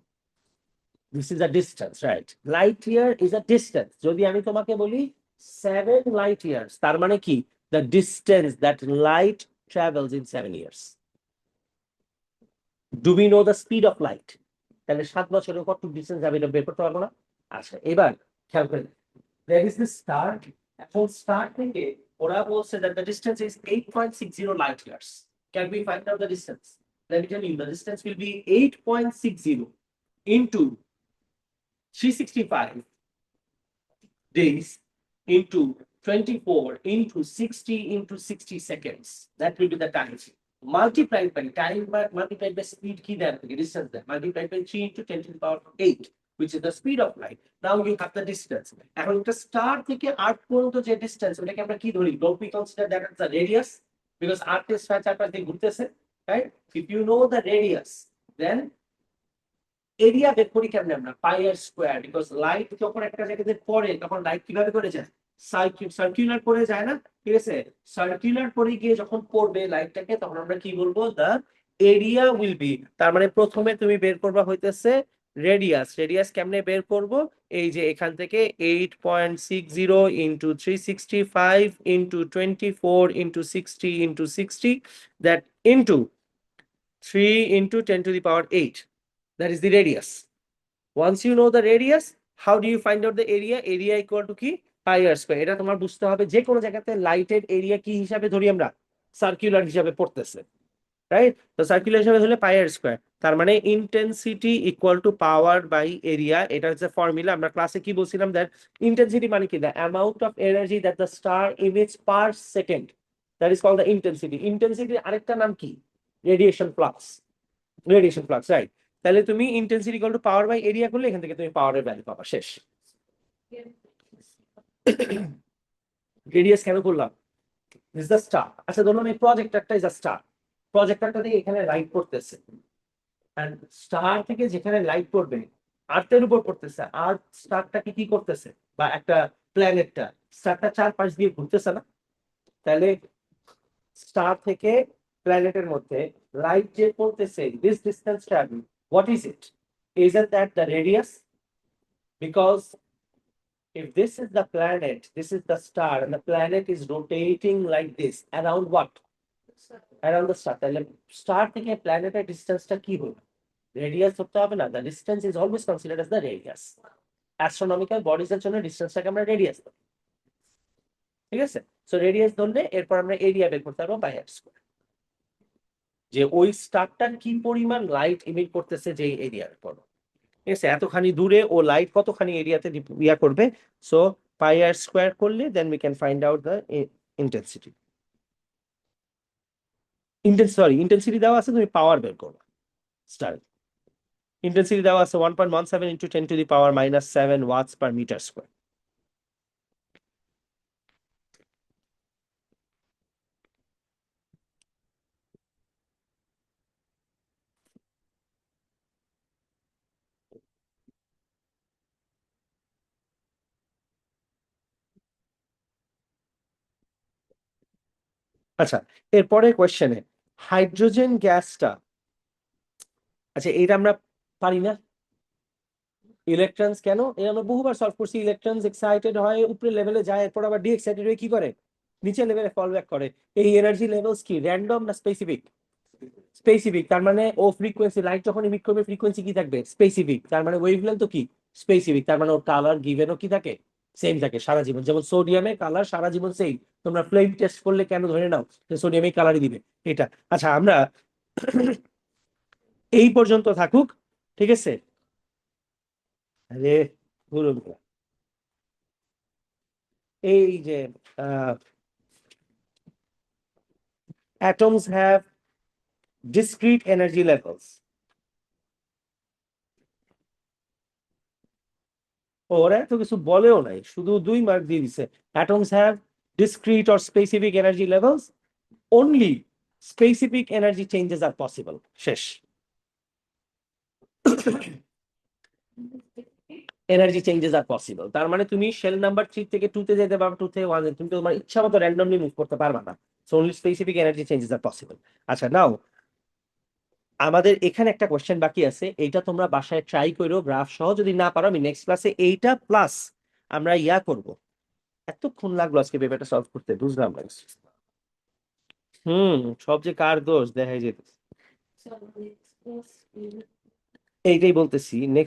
This is a distance, right? Light year is a distance. যদি আমি তোমাকে বলি 7 লাইট ইয়ার্স, তার মানে কি? The distance that light travels in 7 years. Do we know the speed of light? তাহলে 7 বছরে কত ডিস্টেন্স যাবে এটা বের করতে পারবো না? আচ্ছা, এবার খেয়াল করে, there is this star. এখন স্টার থেকে ওরা বলছে that the distance is 8.60 light years. Can we find out the distance? Let me tell you, the distance will be 8.60 into 365 days into 24 into 60 into 60 seconds. That will be the time. Multiplied by time, by multiplied by speed কি দেয় আপনাকে? distance দেয়, multiplied by 3 into 10 to the power 8, which is the speed of light. Now you have the distance. এখন একটা star থেকে আর্থ পর্যন্ত যে distance, ওটাকে আমরা কি ধরি? Don't we consider that as the radius? Because আর্থ এর চারপাশ দিয়ে ঘুরতেছে, right? If you know the radius, then area বের করি কেমনে আমরা? পাই আর স্কোয়ার। বিকজ লাইট যখন একটা জায়গাতে পড়ে তখন লাইট কিভাবে করে যায়? সার্কুলার করে যায় না? ঠিক আছে, সার্কুলার করে গিয়ে যখন পড়বে লাইটটাকে, তখন আমরা কি বলবো? The area will be. তার মানে প্রথমে তুমি বের করবা হইতেছে রেডিয়াস। রেডিয়াস কেমনে বের করব? এই যে এখান থেকে 8.60 into 365 into 24 into 60 into 60, that into 3 into 10 to the power 8. That is the radius. Once you know the radius, how do you find out the area? Area equal to কি? পাই আর square. এটা তোমার বুঝতে হবে, যে কোনো জায়গাতে লাইটের এরিয়া কি হিসাবে ধরি আমরা? সার্কুলার হিসাবে পড়তেছে, রাইট? তো সার্কুলার হিসাবে ধরলে পাই আর স্কয়ার। তার মানে intensity equal to power by area. এটা হচ্ছে ফর্মুলা। আমরা ক্লাসে কি বলছিলাম? দ্যাট ইন্টেন্সিটি মানে কি? The amount of energy that the star emits per second, that is called the intensity. ইন্টেন্সিটির আরেকটা নাম কি? Radiation flux. Radiation flux, right? তাহলে তুমি intensity equal to power by area করলে এখান থেকে তুমি পাওয়ারের ভ্যালু পাবা, শেষ। রেডিয়াস কেন করলাম? This the star. আচ্ছা, ধরুন এই প্রজেক্টরটা ইজ আ স্টার। প্রজেক্টরটা থেকে এখানে লাইট পড়তেছে, এন্ড স্টার থেকে যেখানে লাইট পড়বে আর্থের উপর পড়তেছে। আর্থ স্টারটাকে কি করতেছে? বা একটা প্ল্যানেটটা স্টারটা চারপাশ দিয়ে ঘুরতেছে না? তাহলে স্টার থেকে প্ল্যানেটের মধ্যে লাইট যে পড়তেছে, this distance travel, what is it? Isn't that the radius? Because if this is the planet, this is the star, and the planet is rotating like this around what? Around the star. তাহলে star থেকে প্ল্যানেটের ডিসটেন্সটা কি হবে? Radius ধরতে হবে না? The distance is always considered as the radius. Astronomical bodies এর জন্য ডিসটেন্সটাকে আমরা রেডিয়াস ধরি, ঠিক আছে? সো রেডিয়াস ধরলে এরপর আমরা এরিয়া বের করতে পারবো বাই আর স্কয়ার, যে ওই স্টারটার কি পরিমাণ লাইট ইমিট করতেছে যে এরিয়ার পর। ঠিক আছে, এতখানি দূরে ও লাইট কতখানি এরিয়াতে ইয়া করবে। সো পাই আর স্কোয়ার করলে then we can find out the intensity. Intensity দেওয়া আছে, তুমি পাওয়ার বের করবে। স্টার ইন্টেন্সিটি দেওয়া আছে 1.17 into 10 to the power -7 watts per metre square. আচ্ছা, এরপরে কোয়েশ্চেনে হাইড্রোজেন গ্যাসটা, আচ্ছা এইটা আমরা পারি না। ইলেকট্রনস কেন, এটা আমরা বহুবার সলভ করছি। ইলেকট্রনস এক্সাইটেড হয় উপরে লেভেলে যায়, এরপর আবার ডি এক্সাইটেড হয়ে কি করে, নিচের লেভেলে ফল ব্যাক করে। এই এনার্জি লেভেলস কি র্যান্ডম না স্পেসিফিক? স্পেসিফিক, তার মানে ও ফ্রিকোয়েন্সি, লাইট যখন ইমিট করবে ফ্রিকোয়েন্সি কি থাকবে, স্পেসিফিক। তার মানে ওয়েভলেন্থ তো কি স্পেসিফিক, তার মানে ওর কালার গিভেনও কি থাকে, সেম থাকে সারা জীবন। যেমন সোডিয়ামে কালার সারা জীবন সেম, তোমরা ফ্লেম টেস্ট করলে কেন ধরে নাও যে সোডিয়ামে কালারই দিবে এটা। আচ্ছা আমরা এই পর্যন্ত থাকুক, ঠিক আছে। আরে বলুন, এই যে atoms have discrete energy levels. ওরা এত কিছু বলেও নাই, শুধু 2 মার্ক দিয়ে দিছে। atoms have discrete or specific energy levels, only specific energy changes are possible, শেষ। এনার্জি চেঞ্জেস আর পসিবল, তার মানে তুমি শেল নাম্বার 3 থেকে 2 তে যেতে পারবে, 2 থেকে 1, তুমি তো তোমার ইচ্ছা মতো র্যান্ডমলি মুভ করতে পারবে না। So only specific energy changes are possible. আচ্ছা নাও আমাদের এখানে একটা কোশ্চেন বাকি আছে, এইটা তোমরা বাসায় ট্রাই করো গ্রাফ সহ, যদি না পারো আমি নেক্সট ক্লাসে এইটা প্লাস আমরা ইয়া করব। এতক্ষণ লাগলো আজকে পেপারটা সলভ করতে, বুঝলাম না। সব যে কার দোষ দেখাই যেত, So it's plus. এইটাই বলতেছি নেক্সট